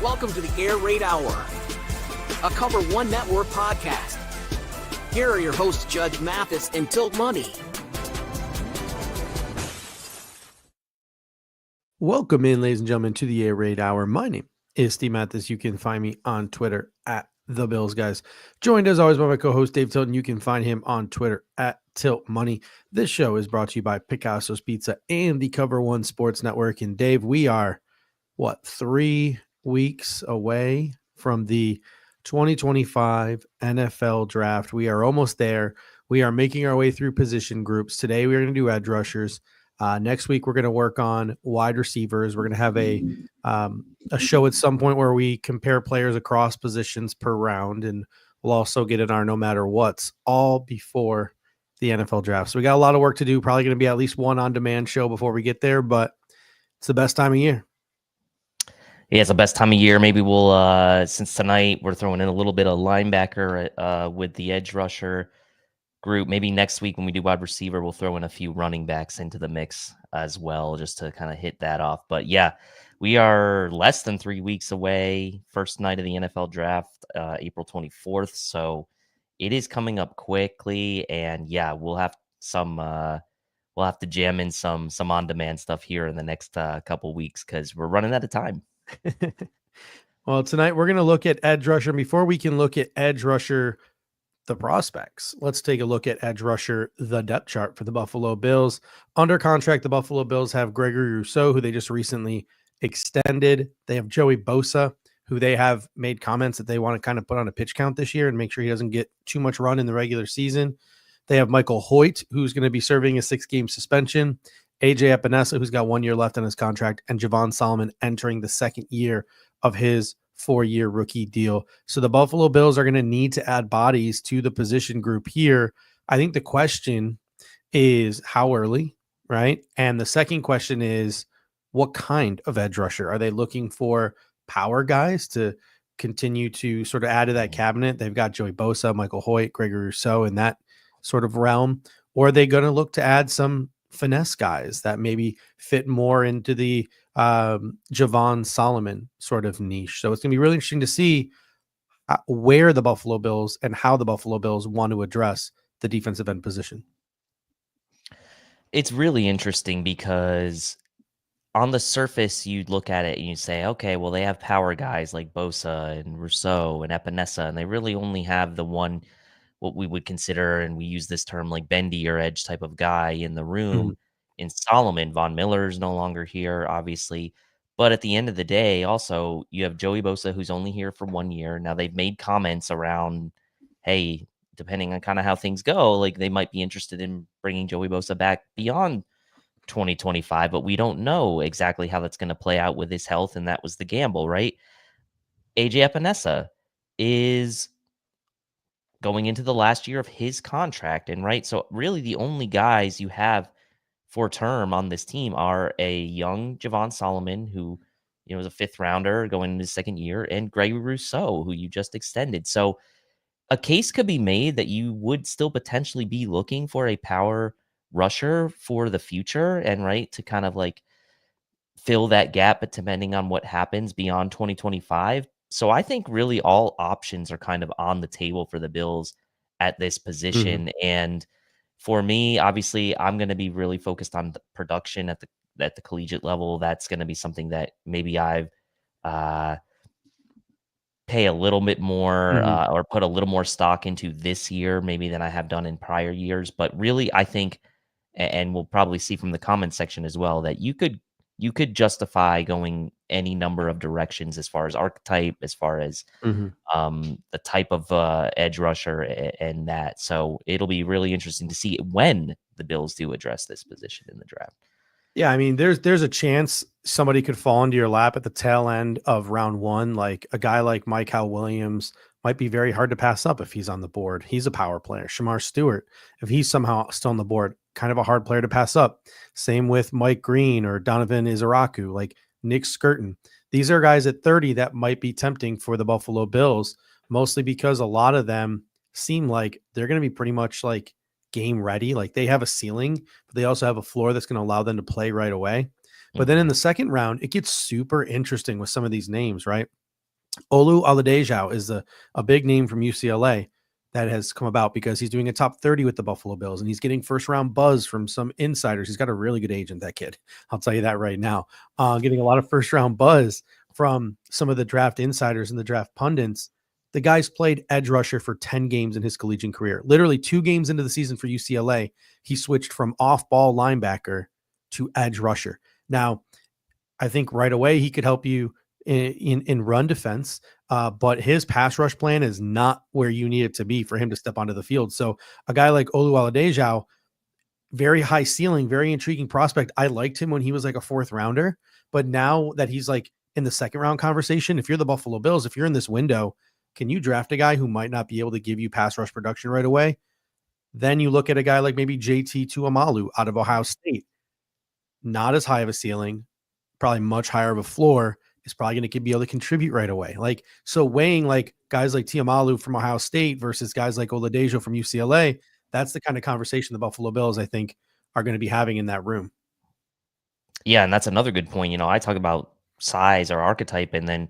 Welcome to the Air Raid Hour, a Cover One Network podcast. Here are your hosts, Judge Mathis and Tilt Money. Welcome in, ladies and gentlemen, to the Air Raid Hour. My name is Steve Mathis. You can find me on Twitter at The Bills Guys. Joined as always by my co-host Dave Tilton. You can find him on Twitter at Tilt Money. This show is brought to you by Picasso's Pizza and the Cover One Sports Network. And Dave, we are 3 weeks away from the 2025 NFL Draft. We are almost there. We are making our way through position groups. Today we're going to do edge rushers. Next week, we're going to work on wide receivers. We're going to have a show at some point where we compare players across positions per round, and we'll also get in our no matter what's all before the NFL draft. So we got a lot of work to do. Probably going to be at least one on-demand show before we get there, but it's the best time of year. Yeah, it's the best time of year. Maybe we'll, since tonight we're throwing in a little bit of linebacker with the edge rusher group. Maybe next week when we do wide receiver, we'll throw in a few running backs into the mix as well, just to kind of hit that off. But yeah, we are less than 3 weeks away. First night of the NFL draft, April 24th. So it is coming up quickly, and yeah, we'll have to jam in some on-demand stuff here in the next couple weeks because we're running out of time. Well, tonight we're going to look at edge rusher. Before we can look at edge rusher, the prospects, let's take a look at edge rusher, the depth chart for the Buffalo Bills. Under contract, the Buffalo Bills have Gregory Rousseau, who they just recently extended. They have Joey Bosa, who they have made comments that they want to kind of put on a pitch count this year and make sure he doesn't get too much run in the regular season. They have Michael Hoecht, who's going to be serving a 6-game suspension. AJ Epinesa, who's got 1 year left on his contract, and Javon Solomon entering the second year of his 4-year rookie deal. So the Buffalo Bills are going to need to add bodies to the position group here. I think the question is how early, right? And the second question is what kind of edge rusher? Are they looking for power guys to continue to sort of add to that cabinet? They've got Joey Bosa, Michael Hoecht, Gregory Rousseau in that sort of realm. Or are they going to look to add some finesse guys that maybe fit more into the Javon Solomon sort of niche? So it's going to be really interesting to see where the Buffalo Bills and how the Buffalo Bills want to address the defensive end position. It's really interesting because on the surface, you'd look at it and you'd say, okay, well, they have power guys like Bosa and Rousseau and Epinesa, and they really only have the one, what we would consider, and we use this term like bendy or edge type of guy in the room. In Solomon. Von Miller's no longer here, obviously. But at the end of the day, also, you have Joey Bosa, who's only here for 1 year. Now, they've made comments around, hey, depending on kind of how things go, like they might be interested in bringing Joey Bosa back beyond 2025, but we don't know exactly how that's going to play out with his health, and that was the gamble, right? AJ Epinesa is going into the last year of his contract, and right, so really the only guys you have for term on this team are a young Javon Solomon, who was a 5th rounder going into his second year, and Gregory Rousseau, who you just extended. So a case could be made that you would still potentially be looking for a power rusher for the future, and right, to kind of like fill that gap, but depending on what happens beyond 2025. So I think really all options are kind of on the table for the Bills at this position. And for me, obviously, I'm going to be really focused on the production at the collegiate level. That's going to be something that maybe I've pay a little bit more or put a little more stock into this year, maybe than I have done in prior years. But really, I think, and we'll probably see from the comment section as well, that you could justify going any number of directions as far as archetype, as far as the type of edge rusher and that. So it'll be really interesting to see when the Bills do address this position in the draft. Yeah, I mean, there's a chance somebody could fall into your lap at the tail end of round 1. Like a guy like Michael Williams might be very hard to pass up if he's on the board. He's a power player. Shamar Stewart, if he's somehow still on the board, kind of a hard player to pass up. Same with Mike Green or Donovan Izaraku, like Nick Skirton. These are guys at 30 that might be tempting for the Buffalo Bills, mostly because a lot of them seem like they're going to be pretty much like game ready. Like they have a ceiling, but they also have a floor that's going to allow them to play right away. But then in the second round, it gets super interesting with some of these names, right? Olu Oladejo is a big name from UCLA that has come about because he's doing a top 30 with the Buffalo Bills and he's getting first round buzz from some insiders. He's got a really good agent, that kid. I'll tell you that right now. Getting a lot of first round buzz from some of the draft insiders and the draft pundits. The guy's played edge rusher for 10 games in his collegiate career. Literally 2 games into the season for UCLA, he switched from off-ball linebacker to edge rusher. Now, I think right away he could help you in run defense, but his pass rush plan is not where you need it to be for him to step onto the field. So a guy like Olu Oladejo, very high ceiling, very intriguing prospect. I liked him when he was like a 4th rounder, but now that he's like in the 2nd round conversation, if you're the Buffalo Bills, if you're in this window, can you draft a guy who might not be able to give you pass rush production right away? Then you look at a guy like maybe JT Tuamalu out of Ohio State. Not as high of a ceiling, probably much higher of a floor, is probably going to be able to contribute right away. Like, so weighing like guys like Tuamalu from Ohio State versus guys like Oladejo from UCLA, that's the kind of conversation the Buffalo Bills, I think, are going to be having in that room. Yeah, and that's another good point. You know, I talk about size or archetype, and then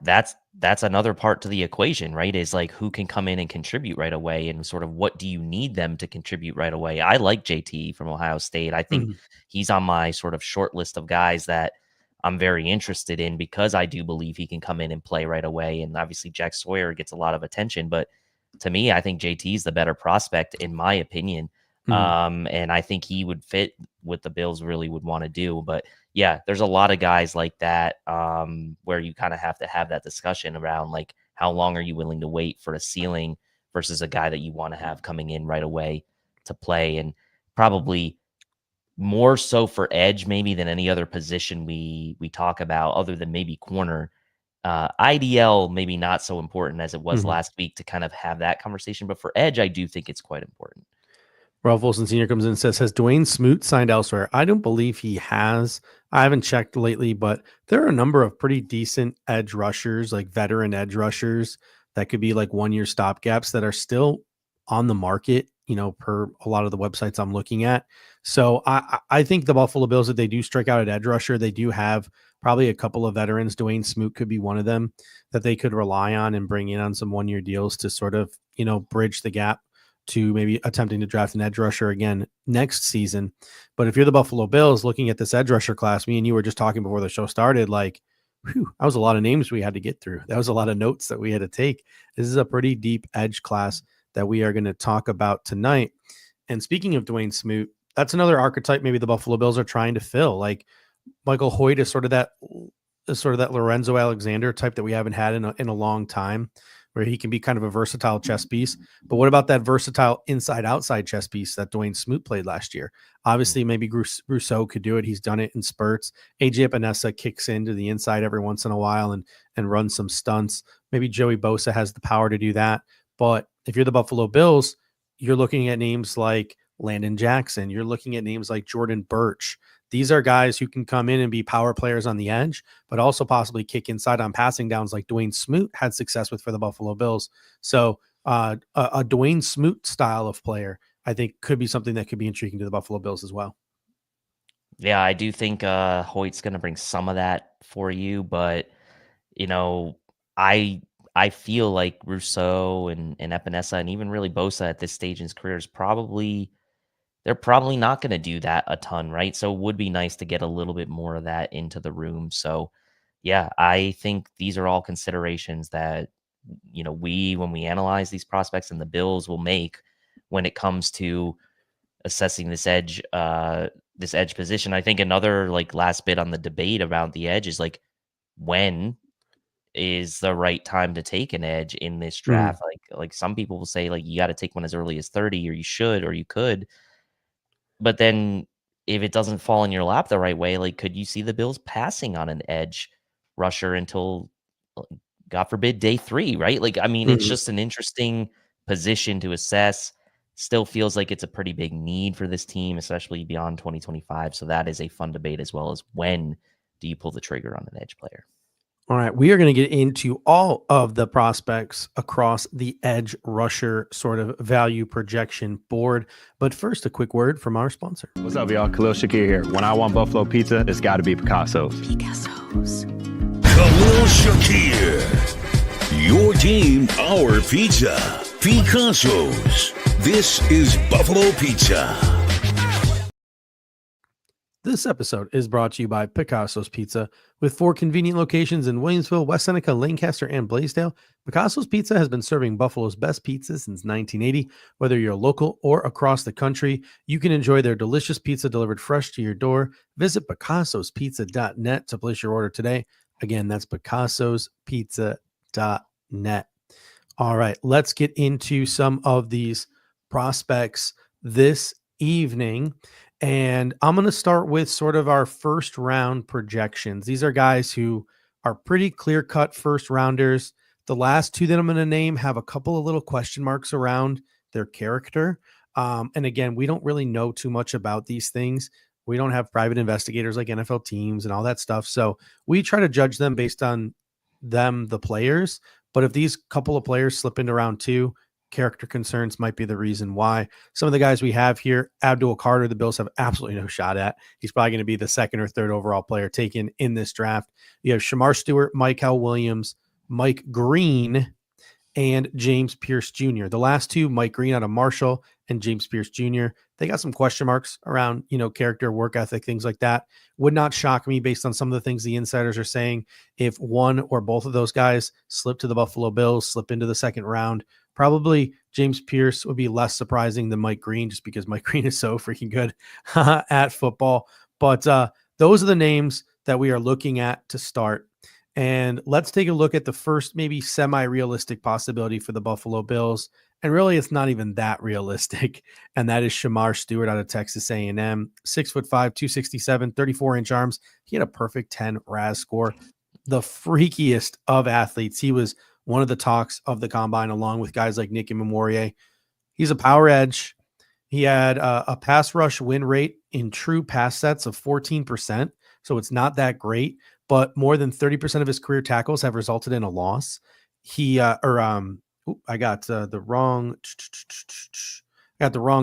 that's another part to the equation, right? Is like who can come in and contribute right away, and sort of what do you need them to contribute right away. I like JT from Ohio State. I think he's on my sort of short list of guys that I'm very interested in because I do believe he can come in and play right away. And obviously Jack Sawyer gets a lot of attention, but to me, I think JT is the better prospect in my opinion. And I think he would fit what the Bills really would want to do. But yeah, there's a lot of guys like that where you kind of have to have that discussion around like how long are you willing to wait for a ceiling versus a guy that you want to have coming in right away to play. And probably more so for edge maybe than any other position we talk about other than maybe corner. IDL maybe not so important as it was last week to kind of have that conversation. But for edge, I do think it's quite important. Ralph Wilson Sr. comes in and says, has Dwayne Smoot signed elsewhere? I don't believe he has. I haven't checked lately, but there are a number of pretty decent edge rushers, like veteran edge rushers that could be like 1-year stopgaps that are still on the market, you know, per a lot of the websites I'm looking at. So I think the Buffalo Bills, if they do strike out at edge rusher, they do have probably a couple of veterans. Dwayne Smoot could be one of them that they could rely on and bring in on some 1-year deals to sort of, you know, bridge the gap to maybe attempting to draft an edge rusher again next season. But if you're the Buffalo Bills looking at this edge rusher class, me and you were just talking before the show started, like, whew, that was a lot of names we had to get through. That was a lot of notes that we had to take. This is a pretty deep edge class that we are going to talk about tonight. And speaking of Dwayne Smoot, that's another archetype maybe the Buffalo Bills are trying to fill. Like Michael Hoecht is sort of that Lorenzo Alexander type that we haven't had in a long time, where he can be kind of a versatile chess piece. But what about that versatile inside-outside chess piece that Dwayne Smoot played last year? Obviously, maybe Rousseau could do it. He's done it in spurts. AJ Epinesa kicks into the inside every once in a while and runs some stunts. Maybe Joey Bosa has the power to do that. But if you're the Buffalo Bills, you're looking at names like Landon Jackson. You're looking at names like Jordan Birch. These are guys who can come in and be power players on the edge, but also possibly kick inside on passing downs like Dwayne Smoot had success with for the Buffalo Bills. So a Dwayne Smoot style of player, I think, could be something that could be intriguing to the Buffalo Bills as well. Yeah, I do think Hoyt's going to bring some of that for you, but you know, I feel like Rousseau and Epinesa and even really Bosa at this stage in his career is they're probably not going to do that a ton, right? So it would be nice to get a little bit more of that into the room. So yeah, I think these are all considerations that, you know, when we analyze these prospects and the Bills will make when it comes to assessing this edge position. I think another like last bit on the debate around the edge is like, when is the right time to take an edge in this draft? Like some people will say like you got to take one as early as 30, or you should, or you could. But then if it doesn't fall in your lap the right way, like could you see the Bills passing on an edge rusher until, God forbid, day 3, right? Like, I mean, it's just an interesting position to assess. Still feels like it's a pretty big need for this team, especially beyond 2025. So that is a fun debate, as well as when do you pull the trigger on an edge player? All right, we are going to get into all of the prospects across the edge rusher sort of value projection board. But first, a quick word from our sponsor. What's up, y'all? Khalil Shakir here. When I want Buffalo pizza, it's got to be Picasso's. Khalil Shakir. Your team, our pizza. Picasso's. This is Buffalo Pizza. This episode is brought to you by Picasso's Pizza. With 4 convenient locations in Williamsville, West Seneca, Lancaster, and Blaisdell, Picasso's Pizza has been serving Buffalo's best pizza since 1980. Whether you're local or across the country, you can enjoy their delicious pizza delivered fresh to your door. Visit picassospizza.net to place your order today. Again, that's picassospizza.net. All right, let's get into some of these prospects this evening. And I'm going to start with sort of our first round projections. These are guys who are pretty clear-cut first rounders. The last 2 that I'm going to name have a couple of little question marks around their character. And again, we don't really know too much about these things. We don't have private investigators like NFL teams and all that stuff. So we try to judge them based on them, the players. But if these couple of players slip into round 2, character concerns might be the reason why. Some of the guys we have here, Abdul Carter, the Bills have absolutely no shot at. He's probably going to be the 2nd or 3rd overall player taken in this draft. You have Shamar Stewart, Michael Williams, Mike Green, and James Pierce Jr. The last 2, Mike Green out of Marshall and James Pierce Jr., they got some question marks around, character, work ethic, things like that. Would not shock me based on some of the things the insiders are saying if one or both of those guys slip to the Buffalo Bills, slip into the 2nd round. Probably James Pierce would be less surprising than Mike Green just because Mike Green is so freaking good at football. But those are the names that we are looking at to start. And let's take a look at the first maybe semi-realistic possibility for the Buffalo Bills. And really, it's not even that realistic. And that is Shamar Stewart out of Texas A&M. 6'5", 267, 34-inch arms. He had a perfect 10 RAS score. The freakiest of athletes. He was one of the talks of the combine, along with guys like Nicky Memorier. He's a power edge. He had a pass rush win rate in true pass sets of 14%. So it's not that great, but more than 30% of his career tackles have resulted in a loss. I got the wrong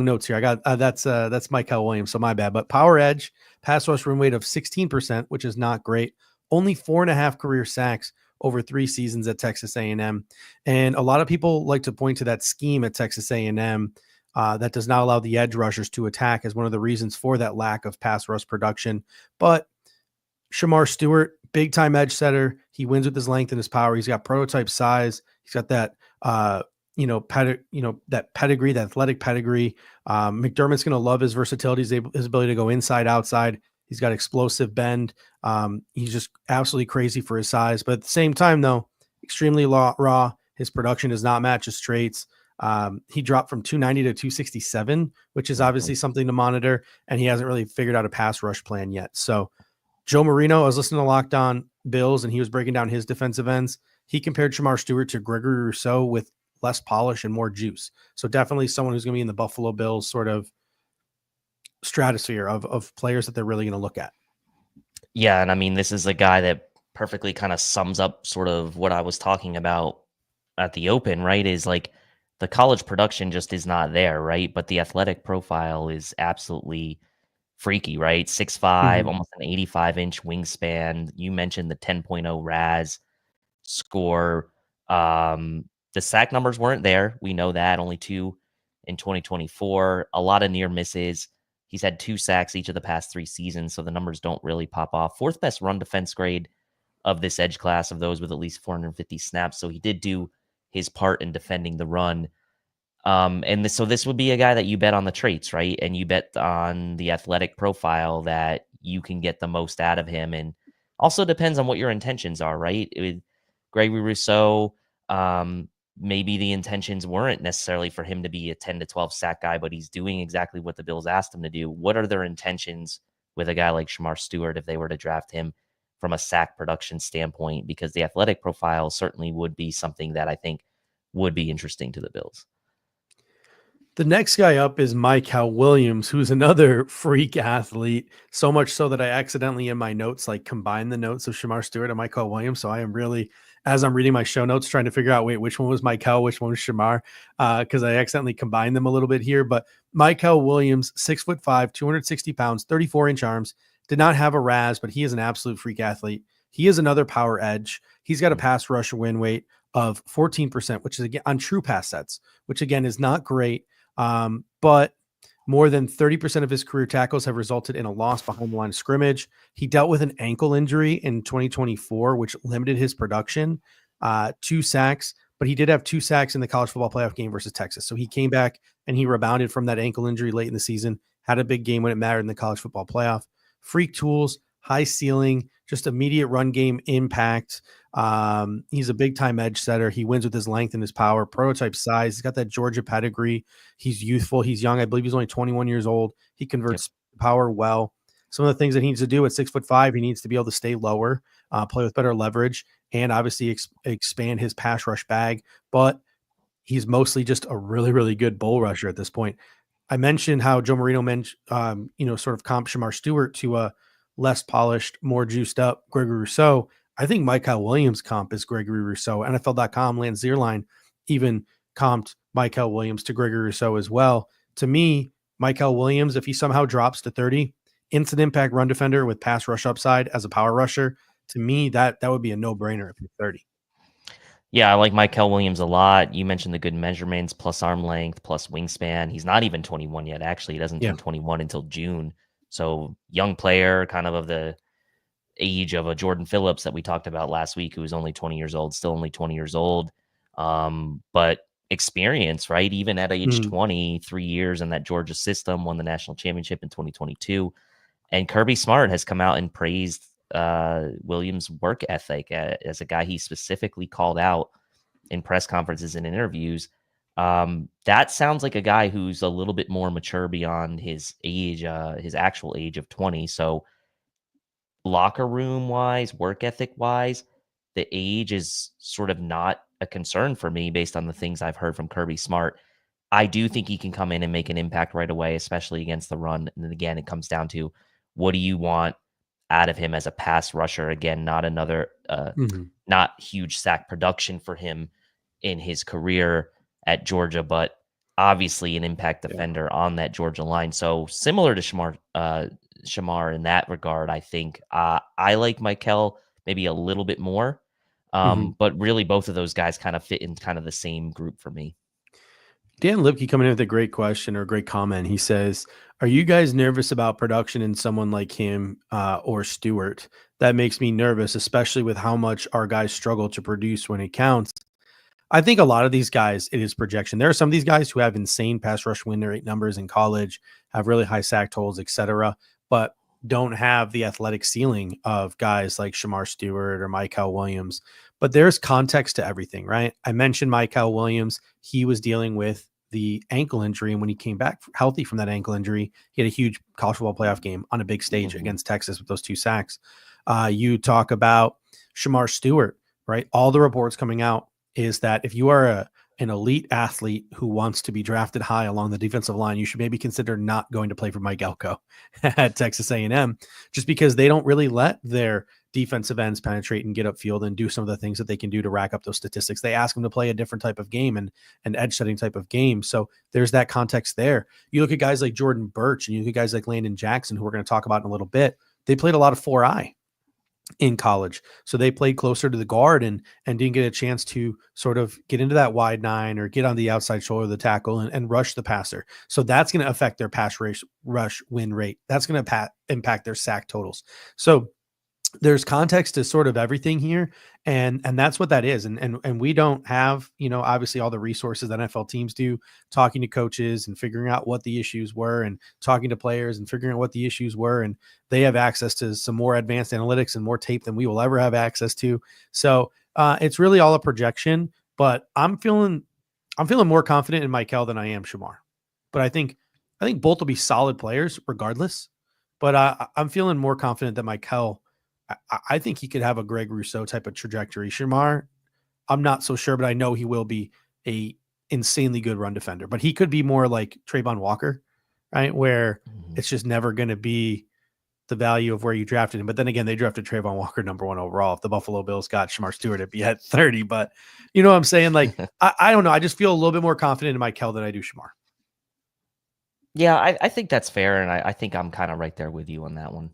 notes here. I got that's Michael Williams, so my bad. But power edge, pass rush win rate of 16%, which is not great. Only 4.5 career sacks over 3 seasons at Texas A&M. And a lot of people like to point to that scheme at Texas A&M that does not allow the edge rushers to attack as one of the reasons for that lack of pass rush production. But Shamar Stewart, big time edge setter. He wins with his length and his power. He's got prototype size. He's got that, that pedigree, that athletic pedigree. McDermott's going to love his versatility, his ability to go inside, outside. He's got explosive bend. He's just absolutely crazy for his size. But at the same time, though, extremely raw. His production does not match his traits. He dropped from 290 to 267, which is obviously something to monitor. And he hasn't really figured out a pass rush plan yet. So Joe Marino, I was listening to Locked On Bills, and he was breaking down his defensive ends. He compared Shamar Stewart to Gregory Rousseau with less polish and more juice. So definitely someone who's going to be in the Buffalo Bills sort of stratosphere of players that they're really going to look at. Yeah, and I mean, this is a guy that perfectly kind of sums up sort of what I was talking about at the open, right? Is like the college production just is not there, right? But the athletic profile is absolutely freaky, right? 6'5", almost an 85-inch wingspan. You mentioned the 10.0 RAS score. The sack numbers weren't there. We know that. Only 2 in 2024. A lot of near misses. He's had 2 sacks each of the past 3 seasons, so the numbers don't really pop off. 4th best run defense grade of this edge class of those with at least 450 snaps. So he did do his part in defending the run. So this would be a guy that you bet on the traits, right? And you bet on the athletic profile that you can get the most out of him. And also depends on what your intentions are, right? With Gregory Rousseau, maybe the intentions weren't necessarily for him to be a 10 to 12 sack guy, but he's doing exactly what the Bills asked him to do. What are their intentions with a guy like Shamar Stewart if they were to draft him from a sack production standpoint? Because the athletic profile certainly would be something that I think would be interesting to the Bills. The next guy up is Michael Williams, who's another freak athlete, so much so that I accidentally in my notes combined the notes of Shamar Stewart and Michael Williams. So I am really, as I'm reading my show notes, trying to figure out, which one was Michael, which one was Shamar, because I accidentally combined them a little bit here. But Michael Williams, 6'5", 260 pounds, 34-inch arms, did not have a RAS, but he is an absolute freak athlete. He is another power edge. He's got a pass rush win rate of 14%, which is again on true pass sets, which again is not great. But more than 30% of his career tackles have resulted in a loss behind the line of scrimmage. He dealt with an ankle injury in 2024, which limited his production. 2 sacks, but he did have 2 sacks in the college football playoff game versus Texas. So he came back and he rebounded from that ankle injury late in the season, had a big game when it mattered in the college football playoff. Freak tools, high ceiling, just immediate run game impact. He's a big time edge setter. He wins with his length and his power, prototype size. He's got that Georgia pedigree. He's youthful. He's young. I believe he's only 21 years old. He converts power well. Some of the things that he needs to do at 6'5", he needs to be able to stay lower, play with better leverage, and obviously expand his pass rush bag. But he's mostly just a really, really good bull rusher at this point. I mentioned how Joe Marino sort of comp Shamar Stewart to a less polished, more juiced up Gregory Rousseau. I think Michael Williams comp is Gregory Rousseau. NFL.com, Lance Zierlein even comped Michael Williams to Gregory Rousseau as well. To me, Michael Williams, if he somehow drops to 30, instant impact run defender with pass rush upside as a power rusher, to me, that would be a no-brainer if he's 30. Yeah, I like Michael Williams a lot. You mentioned the good measurements, plus arm length, plus wingspan. He's not even 21 yet. Actually, he doesn't turn 21 until June. So young player, kind of the age of a Jordan Phillips that we talked about last week, who was only 20 years old, still only 20 years old. But experience, right? Even at age 20, 3 years in that Georgia system, won the national championship in 2022. And Kirby Smart has come out and praised Williams' work ethic as a guy he specifically called out in press conferences and interviews. That sounds like a guy who's a little bit more mature beyond his age, his actual age of 20. So locker room wise, work ethic wise, the age is sort of not a concern for me based on the things I've heard from Kirby Smart. I do think he can come in and make an impact right away, especially against the run. And then again, it comes down to what do you want out of him as a pass rusher? Again, not another, not huge sack production for him in his career at Georgia, but obviously an impact defender on that Georgia line. So similar to Shamar in that regard, I think I like Michael maybe a little bit more, but really both of those guys kind of fit in kind of the same group for me. Dan Lipke coming in with a great question or a great comment. He says, are you guys nervous about production in someone like him or Stewart? That makes me nervous, especially with how much our guys struggle to produce when it counts. I think a lot of these guys, it is projection. There are some of these guys who have insane pass rush win rate numbers in college, have really high sack totals, etc., but don't have the athletic ceiling of guys like Shamar Stewart or Michael Williams. But there's context to everything, right? I mentioned Michael Williams. He was dealing with the ankle injury, and when he came back healthy from that ankle injury, he had a huge college football playoff game on a big stage against Texas with those 2 sacks. You talk about Shamar Stewart, right? All the reports coming out is that if you are an elite athlete who wants to be drafted high along the defensive line, you should maybe consider not going to play for Mike Elko at Texas A&M, just because they don't really let their defensive ends penetrate and get upfield and do some of the things that they can do to rack up those statistics. They ask them to play a different type of game and an edge setting type of game. So there's that context there. You look at guys like Jordan Birch and you look at guys like Landon Jackson, who we're going to talk about in a little bit. They played a lot of 4-eye in college. So they played closer to the guard and didn't get a chance to sort of get into that wide 9 or get on the outside shoulder of the tackle and rush the passer. So that's going to affect their pass rush win rate. That's going to impact their sack totals. So there's context to sort of everything here. And that's what that is. And we don't have, obviously all the resources that NFL teams do, talking to coaches and figuring out what the issues were and talking to players and figuring out what the issues were. And they have access to some more advanced analytics and more tape than we will ever have access to. So it's really all a projection, but I'm feeling more confident in Michael than I am Shamar, but I think both will be solid players regardless, but I'm feeling more confident that Michael, I think he could have a Greg Rousseau type of trajectory. Shamar, I'm not so sure, but I know he will be a insanely good run defender. But he could be more like Trayvon Walker, right? Where it's just never going to be the value of where you drafted him. But then again, they drafted Trayvon Walker #1 overall. If the Buffalo Bills got Shamar Stewart, it'd be at 30. But you know what I'm saying? Like, I don't know. I just feel a little bit more confident in Michael than I do Shamar. Yeah, I think that's fair. And I think I'm kind of right there with you on that one.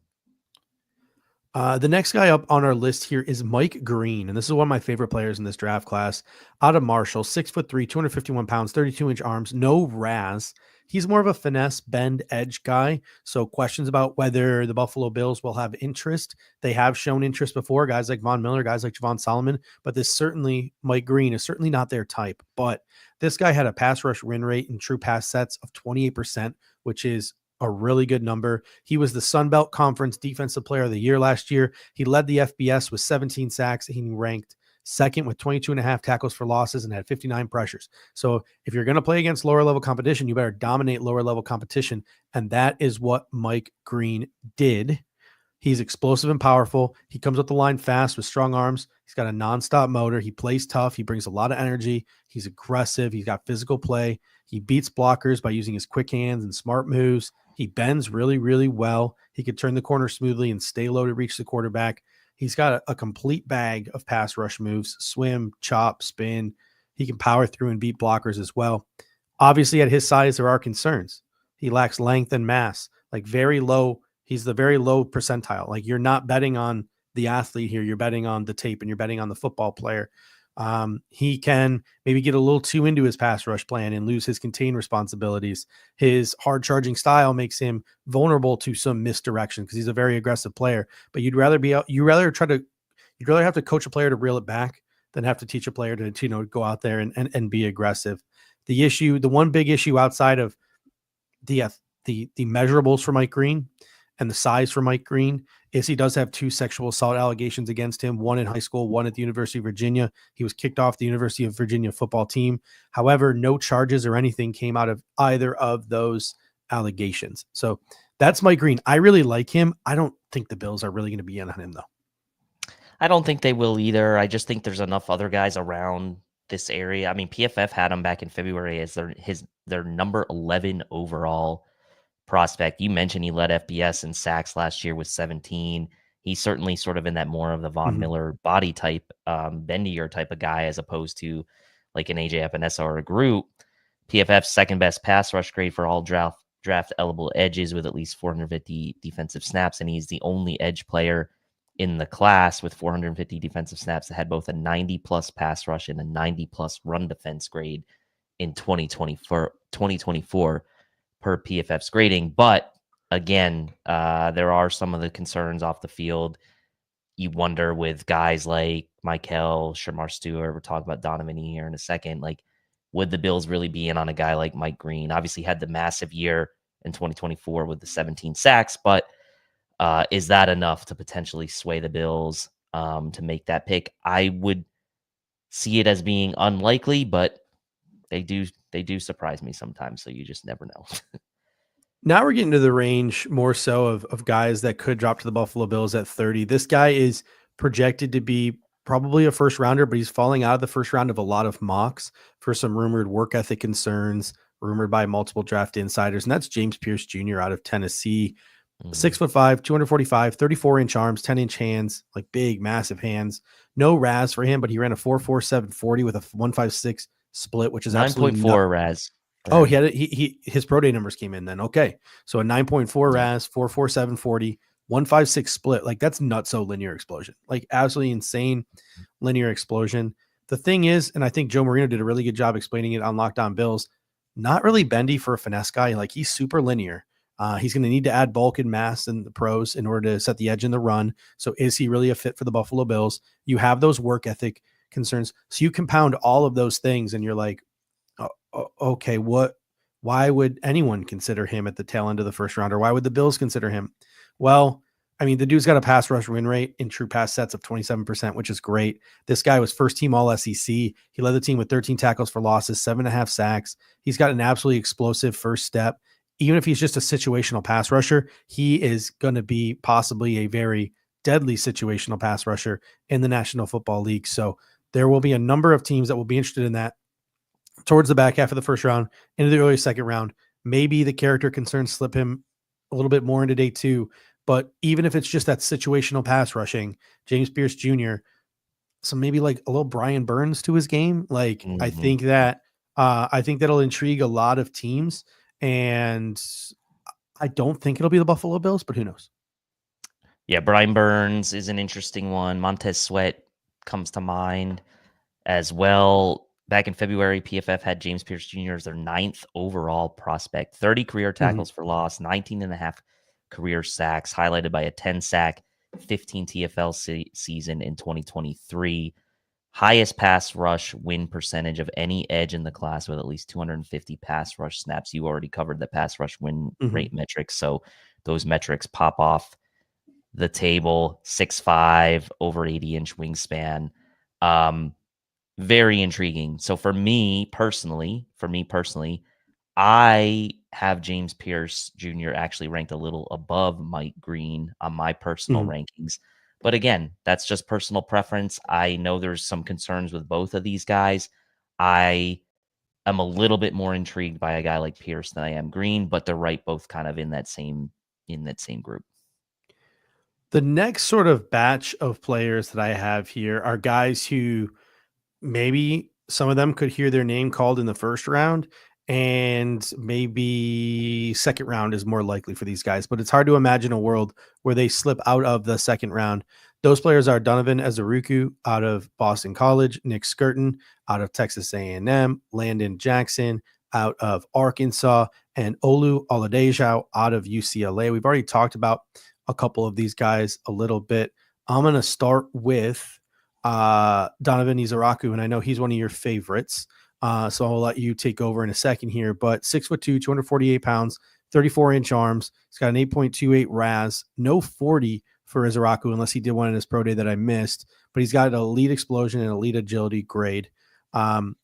The next guy up on our list here is Mike Green, and this is one of my favorite players in this draft class. Out of Marshall, 6'3", 251 pounds, 32-inch arms, no RAS. He's more of a finesse bend edge guy. So questions about whether the Buffalo Bills will have interest. They have shown interest before, guys like Von Miller, guys like Javon Solomon, but Mike Green is certainly not their type. But this guy had a pass rush win rate in true pass sets of 28%, which is a really good number. He was the Sun Belt Conference Defensive Player of the Year last year. He led the FBS with 17 sacks. He ranked second with 22.5 tackles for losses and had 59 pressures. So if you're going to play against lower level competition, you better dominate lower level competition. And that is what Mike Green did. He's explosive and powerful. He comes up the line fast with strong arms. He's got a nonstop motor. He plays tough. He brings a lot of energy. He's aggressive. He's got physical play. He beats blockers by using his quick hands and smart moves. He bends really, really well. He could turn the corner smoothly and stay low to reach the quarterback. He's got a complete bag of pass rush moves, swim, chop, spin. He can power through and beat blockers as well. Obviously, at his size, there are concerns. He lacks length and mass, like very low. He's the very low percentile. Like you're not betting on the athlete here. You're betting on the tape and you're betting on the football player. He can maybe get a little too into his pass rush plan and lose his contain responsibilities. His hard charging style makes him vulnerable to some misdirection because he's a very aggressive player, but you'd rather have to coach a player to reel it back than have to teach a player to go out there and be aggressive. The one big issue outside of the measurables for Mike Green and the size for Mike Green is he does have 2 sexual assault allegations against him, one in high school, one at the University of Virginia. He was kicked off the University of Virginia football team. However, no charges or anything came out of either of those allegations. So that's Mike Green. I really like him. I don't think the Bills are really going to be in on him, though. I don't think they will either. I just think there's enough other guys around this area. I mean, PFF had him back in February as their number 11 overall prospect. You mentioned he led FBS in sacks last year with 17. He's certainly sort of in that more of the Von Miller body type, bendier type of guy, as opposed to like an AJ Epinesa or a Groot. PFF's second best pass rush grade for all draft eligible edges with at least 450 defensive snaps, and he's the only edge player in the class with 450 defensive snaps that had both a 90+ pass rush and a 90+ run defense grade in 2024 per PFF's grading. But again, there are some of the concerns off the field. You wonder with guys like Michael, Shamar Stewart, we're talking about Donovan here in a second, like, would the Bills really be in on a guy like Mike Green? Obviously had the massive year in 2024 with the 17 sacks, but is that enough to potentially sway the Bills to make that pick? I would see it as being unlikely, but they do surprise me sometimes, so you just never know. Now we're getting to the range more so of guys that could drop to the Buffalo Bills at 30. This guy is projected to be probably a first rounder, but he's falling out of the first round of a lot of mocks for some rumored work ethic concerns, rumored by multiple draft insiders. And that's James Pierce Jr. out of Tennessee. 6'5", 245, 34-inch arms, 10-inch hands, like big, massive hands. No RAS for him, but he ran a 4.47 40 with a 1.56 split, which is absolutely 9.4 RAS. Oh, his pro day numbers came in then. Okay. So a 9.4 RAS, 4.47 40, 1.56 split. Like that's nutso linear explosion. Like absolutely insane linear explosion. The thing is, and I think Joe Marino did a really good job explaining it on Locked On Bills, not really bendy for a finesse guy. Like he's super linear. He's going to need to add bulk and mass in the pros in order to set the edge in the run. So is he really a fit for the Buffalo Bills? You have those work ethic concerns. So you compound all of those things and you're like, okay, why would anyone consider him at the tail end of the first round, or why would the Bills consider him? Well, I mean, the dude's got a pass rush win rate in true pass sets of 27%, which is great. This guy was first team all SEC. He led the team with 13 tackles for losses, 7.5 sacks. He's got an absolutely explosive first step. Even if he's just a situational pass rusher, he is going to be possibly a very deadly situational pass rusher in the National Football League. So there will be a number of teams that will be interested in that towards the back half of the first round, into the early second round. Maybe the character concerns slip him a little bit more into day 2. But even if it's just that situational pass rushing, James Pierce Jr., so maybe like a little Brian Burns to his game. Like I think that'll intrigue a lot of teams. And I don't think it'll be the Buffalo Bills, but who knows? Yeah, Brian Burns is an interesting one. Montez Sweat comes to mind as well. Back in February, PFF had James Pierce Jr. as their 9th overall prospect, 30 career tackles for loss, 19 and a half career sacks, highlighted by a 10 sack, 15 TFL season in 2023. Highest pass rush win percentage of any edge in the class with at least 250 pass rush snaps. You already covered the pass rush win rate metrics, so those metrics pop off the table. 6'5", over 80-inch wingspan. Very intriguing. So for me personally, I have James Pierce Jr. actually ranked a little above Mike Green on my personal rankings. But again, that's just personal preference. I know there's some concerns with both of these guys. I am a little bit more intrigued by a guy like Pierce than I am Green, but they're right both kind of in that same group. The next sort of batch of players that I have here are guys who maybe some of them could hear their name called in the first round, and maybe second round is more likely for these guys, but it's hard to imagine a world where they slip out of the second round. Those players are Donovan Ezeruku out of Boston College, Nick Skirton out of Texas A&M, Landon Jackson out of Arkansas, and Olu Oladejo out of UCLA. We've already talked about a couple of these guys a little bit. I'm going to start with Donovan Izaraku, and I know he's one of your favorites. So I'll let you take over in a second here, but 6'2", 248 pounds, 34-inch arms. He's got an 8.28 RAS, no 40 for Izaraku, unless he did one in his pro day that I missed, but he's got an elite explosion and elite agility grade.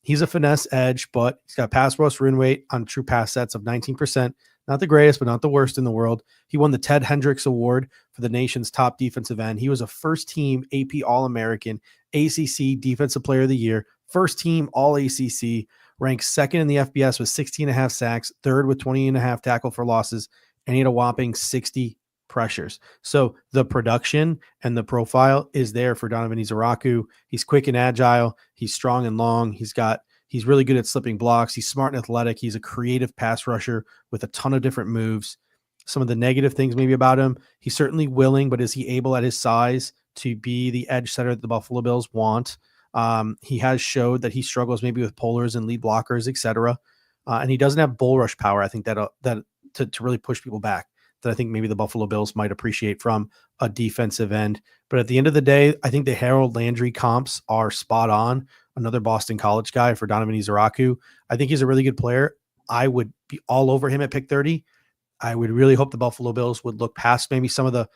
He's a finesse edge, but he's got pass rush win rate on true pass sets of 19%. Not the greatest, but not the worst in the world. He won the Ted Hendricks Award for the nation's top defensive end. He was a first-team AP All-American, ACC Defensive Player of the Year, first-team All-ACC, ranked second in the FBS with 16.5 sacks, third with 20.5 tackle for losses, and he had a whopping 60 pressures. So the production and the profile is there for Donovan Izaraku. He's quick and agile. He's strong and long. He's really good at slipping blocks. He's smart and athletic. He's a creative pass rusher with a ton of different moves. Some of the negative things maybe about him, he's certainly willing, but is he able at his size to be the edge setter that the Buffalo Bills want? He has showed that he struggles maybe with pullers and lead blockers, etc. And he doesn't have bull rush power. I think that to really push people back, that I think maybe the Buffalo Bills might appreciate from a defensive end. But at the end of the day, I think the Harold Landry comps are spot on. Another Boston College guy for Donovan Izaraku. I think he's a really good player. I would be all over him at pick 30. I would really hope the Buffalo Bills would look past maybe some of the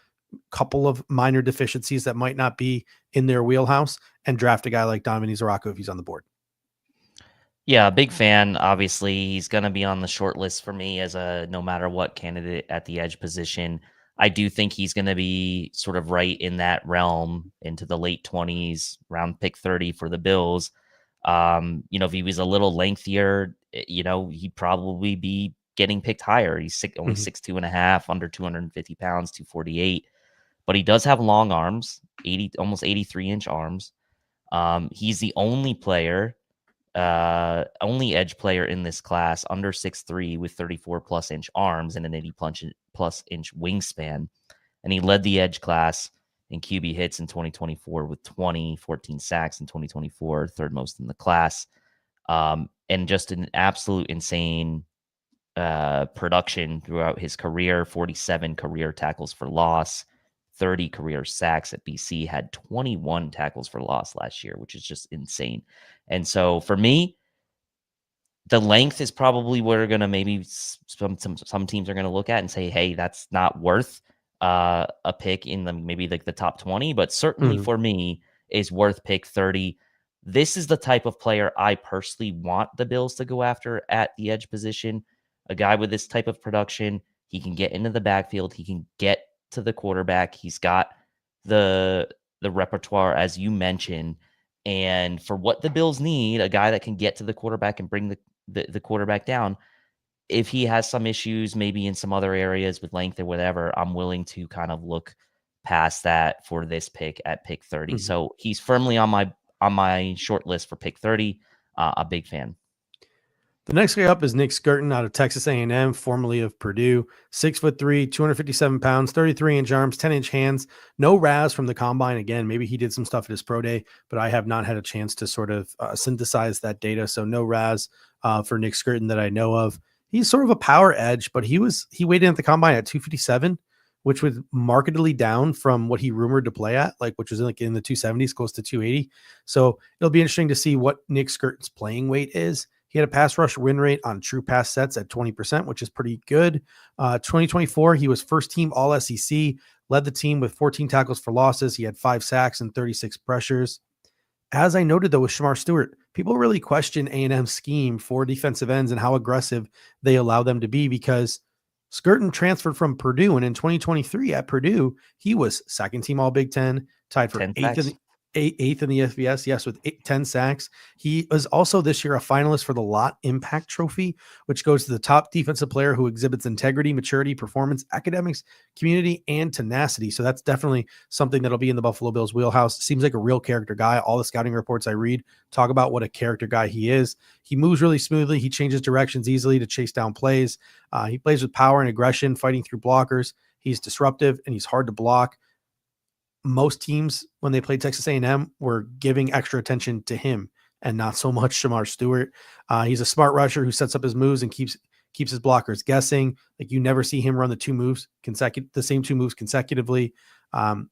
couple of minor deficiencies that might not be in their wheelhouse and draft a guy like Donovan Izaraku if he's on the board. Yeah, big fan. Obviously, he's going to be on the short list for me as a no matter what candidate at the edge position. I do think he's going to be sort of right in that realm into the late 20s, round pick 30 for the Bills. If he was a little lengthier, he'd probably be getting picked higher. He's only 6'2" and a half, under 250 pounds, 248. But he does have long arms, almost 83-inch arms. He's the only edge player in this class under 6'3" with 34+ inch arms and an 80+ inch wingspan. And he led the edge class in QB hits in 2024 with 14 sacks in 2024, third most in the class. And just an absolute insane production throughout his career, 47 career tackles for loss, 30 career sacks at BC, had 21 tackles for loss last year, which is just insane. And so for me, the length is probably where going to maybe some teams are going to look at and say, hey, that's not worth a pick in maybe like the top 20, but certainly for me is worth pick 30. This is the type of player I personally want the Bills to go after at the edge position. A guy with this type of production, he can get into the backfield, he can get to the quarterback, he's got the repertoire, as you mentioned. And for what the Bills need, a guy that can get to the quarterback and bring the quarterback down. If he has some issues, maybe in some other areas with length or whatever, I'm willing to kind of look past that for this pick at pick 30. So he's firmly on my short list for pick 30. A big fan. The next guy up is Nick Skirton out of Texas A&M, formerly of Purdue. 6'3", 257 pounds, 33-inch arms, 10-inch hands. No RAS from the combine. Again, maybe he did some stuff at his pro day, but I have not had a chance to sort of synthesize that data. So no RAS for Nick Skirton that I know of. He's sort of a power edge, but he weighed in at the combine at 257, which was markedly down from what he rumored to play at, like which was like in the 270s, close to 280. So it'll be interesting to see what Nick Skirton's playing weight is. He had a pass rush win rate on true pass sets at 20%, which is pretty good. 2024, he was first team all SEC, led the team with 14 tackles for losses. He had 5 sacks and 36 pressures. As I noted, though, with Shamar Stewart, people really question A&M's scheme for defensive ends and how aggressive they allow them to be, because Skirton transferred from Purdue, and in 2023 at Purdue, he was second team All Big Ten, tied for eighth in the FBS, yes, with 10 sacks. He was also this year a finalist for the Lott Impact Trophy, which goes to the top defensive player who exhibits integrity, maturity, performance, academics, community, and tenacity. So that's definitely something that'll be in the Buffalo Bills wheelhouse. Seems like a real character guy. All the scouting reports I read talk about what a character guy he is. He moves really smoothly. He changes directions easily to chase down plays. He plays with power and aggression, fighting through blockers. He's disruptive and he's hard to block. Most teams, when they played Texas A&M, were giving extra attention to him and not so much Shamar Stewart. He's a smart rusher who sets up his moves and keeps his blockers guessing. Like, you never see him run the same two moves consecutively.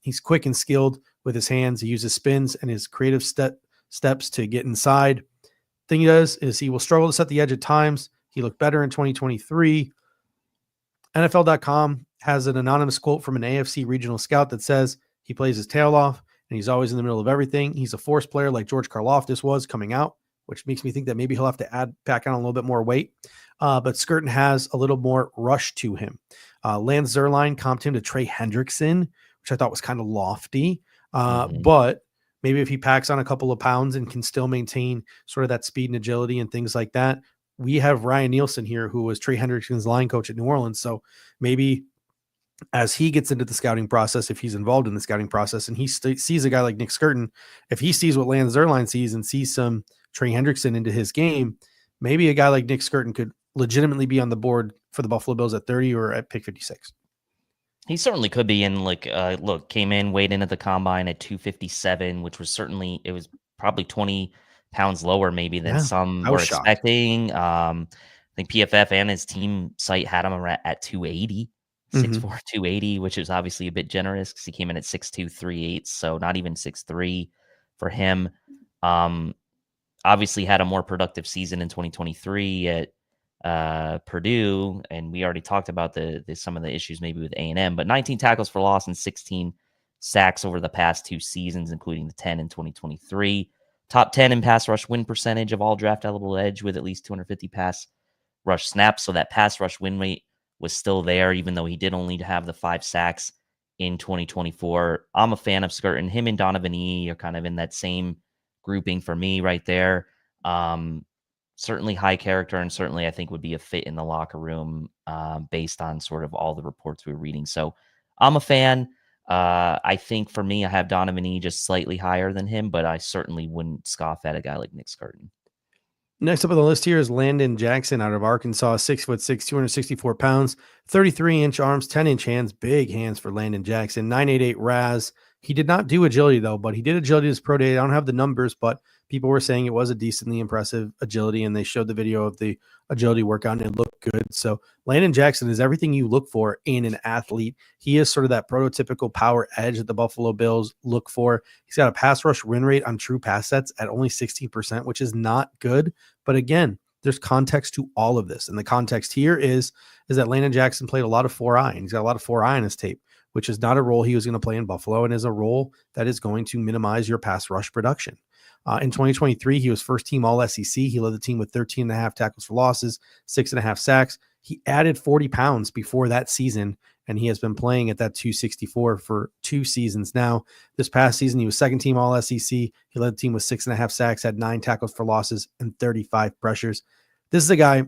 He's quick and skilled with his hands. He uses spins and his creative steps to get inside. Thing he does is he will struggle to set the edge at times. He looked better in 2023. NFL.com has an anonymous quote from an AFC regional scout that says, he plays his tail off, and he's always in the middle of everything. He's a force player like George Karlaftis was coming out, which makes me think that maybe he'll have to pack on a little bit more weight. But Skirton has a little more rush to him. Lance Zierlein comped him to Trey Hendrickson, which I thought was kind of lofty. But maybe if he packs on a couple of pounds and can still maintain sort of that speed and agility and things like that. We have Ryan Nielsen here, who was Trey Hendrickson's line coach at New Orleans. So maybe as he gets into the scouting process, if he's involved in the scouting process and he sees a guy like Nick Skirton, if he sees what Lance Zierlein sees and sees some Trey Hendrickson into his game, maybe a guy like Nick Skirton could legitimately be on the board for the Buffalo Bills at 30 or at pick 56. He certainly could be. And came in, weighed in at the combine at 257, which was it was probably 20 pounds lower maybe than some were expecting. I think PFF and his team site had him at 280. 6'4", 280, which is obviously a bit generous because he came in at 6'2", 3/8, so not even 6'3" for him. Obviously had a more productive season in 2023 at Purdue, and we already talked about some of the issues maybe with A&M, but 19 tackles for loss and 16 sacks over the past 2 seasons, including the 10 in 2023. Top 10 in pass rush win percentage of all draft eligible edge with at least 250 pass rush snaps, so that pass rush win rate was still there, even though he did only have the 5 sacks in 2024. I'm a fan of Skirton. Him and Donovan E are kind of in that same grouping for me right there. Certainly high character, and certainly I think would be a fit in the locker room based on sort of all the reports we were reading. So I'm a fan. I think for me, I have Donovan E just slightly higher than him, but I certainly wouldn't scoff at a guy like Nick Skirton. Next up on the list here is Landon Jackson out of Arkansas, 6'6", 264 pounds, 33-inch arms, 10-inch hands, big hands for Landon Jackson, 988 RAS. He did not do agility though, but he did agility as pro day. I don't have the numbers, but people were saying it was a decently impressive agility, and they showed the video of the agility workout and it looked good. So Landon Jackson is everything you look for in an athlete. He is sort of that prototypical power edge that the Buffalo Bills look for. He's got a pass rush win rate on true pass sets at only 16%, which is not good. But again, there's context to all of this. And the context here is that Landon Jackson played a lot of 4-eye, and he's got a lot of 4-eye on his tape, which is not a role he was going to play in Buffalo, and is a role that is going to minimize your pass rush production. In 2023, he was first team all SEC. He led the team with 13.5 tackles for losses, 6.5 sacks. He added 40 pounds before that season, and he has been playing at that 264 for 2 seasons now. This past season, he was second team all SEC. He led the team with 6.5 sacks, had 9 tackles for losses, and 35 pressures. This is a guy,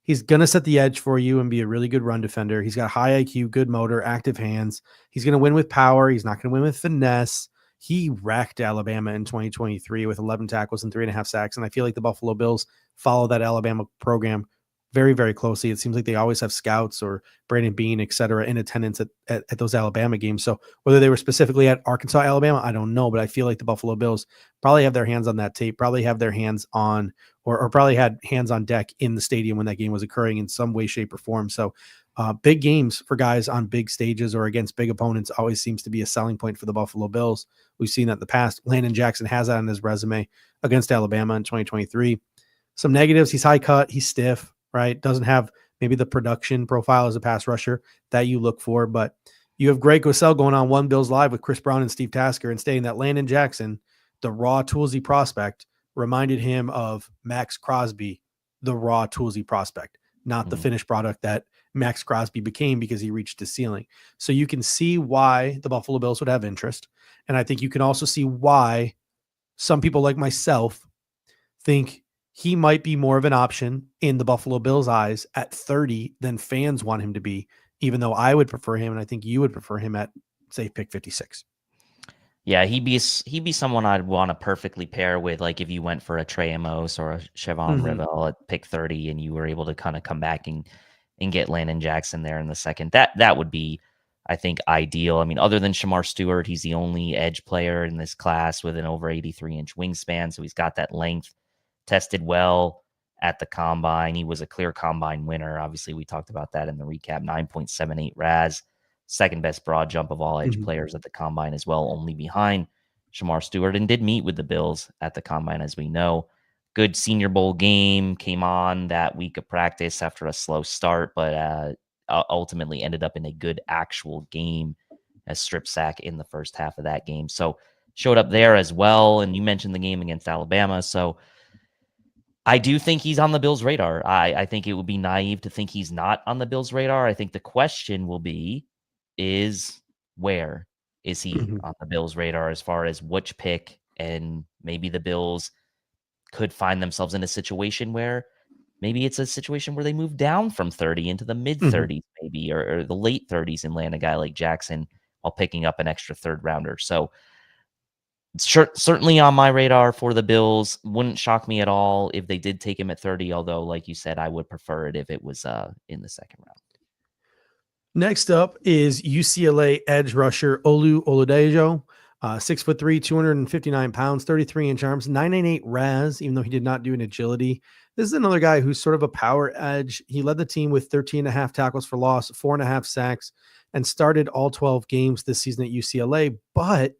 he's going to set the edge for you and be a really good run defender. He's got high IQ, good motor, active hands. He's going to win with power. He's not going to win with finesse. he wrecked Alabama in 2023 with 11 tackles and 3.5 sacks. And I feel like the Buffalo Bills follow that Alabama program very, very closely. It seems like they always have scouts or Brandon Bean, et cetera, in attendance at those Alabama games. So whether they were specifically at Arkansas, Alabama, I don't know, but I feel like the Buffalo Bills probably have their hands on that tape, probably have their hands on, or probably had hands on deck in the stadium when that game was occurring in some way, shape, or form. So big games for guys on big stages or against big opponents always seems to be a selling point for the Buffalo Bills. We've seen that in the past. Landon Jackson has that on his resume against Alabama in 2023. Some negatives: he's high cut, he's stiff, right? Doesn't have maybe the production profile as a pass rusher that you look for, but you have Greg Cosell going on One Bills Live with Chris Brown and Steve Tasker and stating that Landon Jackson, the raw toolsy prospect, reminded him of Max Crosby, the raw toolsy prospect, not the finished product that Max Crosby became because he reached his ceiling. So you can see why the Buffalo Bills would have interest. And I think you can also see why some people like myself think he might be more of an option in the Buffalo Bills' eyes at 30 than fans want him to be, even though I would prefer him, and I think you would prefer him at, say, pick 56. Yeah, he'd be someone I'd want to perfectly pair with, like if you went for a Trey Amos or a Chevon Rivell at pick 30 and you were able to kind of come back and get Landon Jackson there in the second. That would be, I think, ideal. I mean, other than Shamar Stewart, he's the only edge player in this class with an over 83-inch wingspan, so he's got that length. Tested well at the combine. He was a clear combine winner. Obviously, we talked about that in the recap. 9.78 RAS, second best broad jump of all edge players at the combine as well, only behind Shamar Stewart, and did meet with the Bills at the combine, as we know. Good Senior Bowl game, came on that week of practice after a slow start, but ultimately ended up in a good actual game as strip sack in the first half of that game. So showed up there as well. And you mentioned the game against Alabama. So I do think he's on the Bills' radar. I think it would be naive to think he's not on the Bills' radar. I think the question will be, where is he on the Bills' radar as far as which pick, and maybe the Bills could find themselves in a situation where maybe it's a situation where they move down from 30 into the mid 30s, maybe, or the late 30s and land a guy like Jackson while picking up an extra third rounder. So certainly on my radar for the Bills. Wouldn't shock me at all if they did take him at 30, although, like you said, I would prefer it if it was in the second round. Next up is UCLA edge rusher Olu Oladejo, 6'3", 259 pounds, 33-inch arms, 998 RAS, even though he did not do an agility. This is another guy who's sort of a power edge. He led the team with 13.5 tackles for loss, 4.5 sacks, and started all 12 games this season at UCLA. But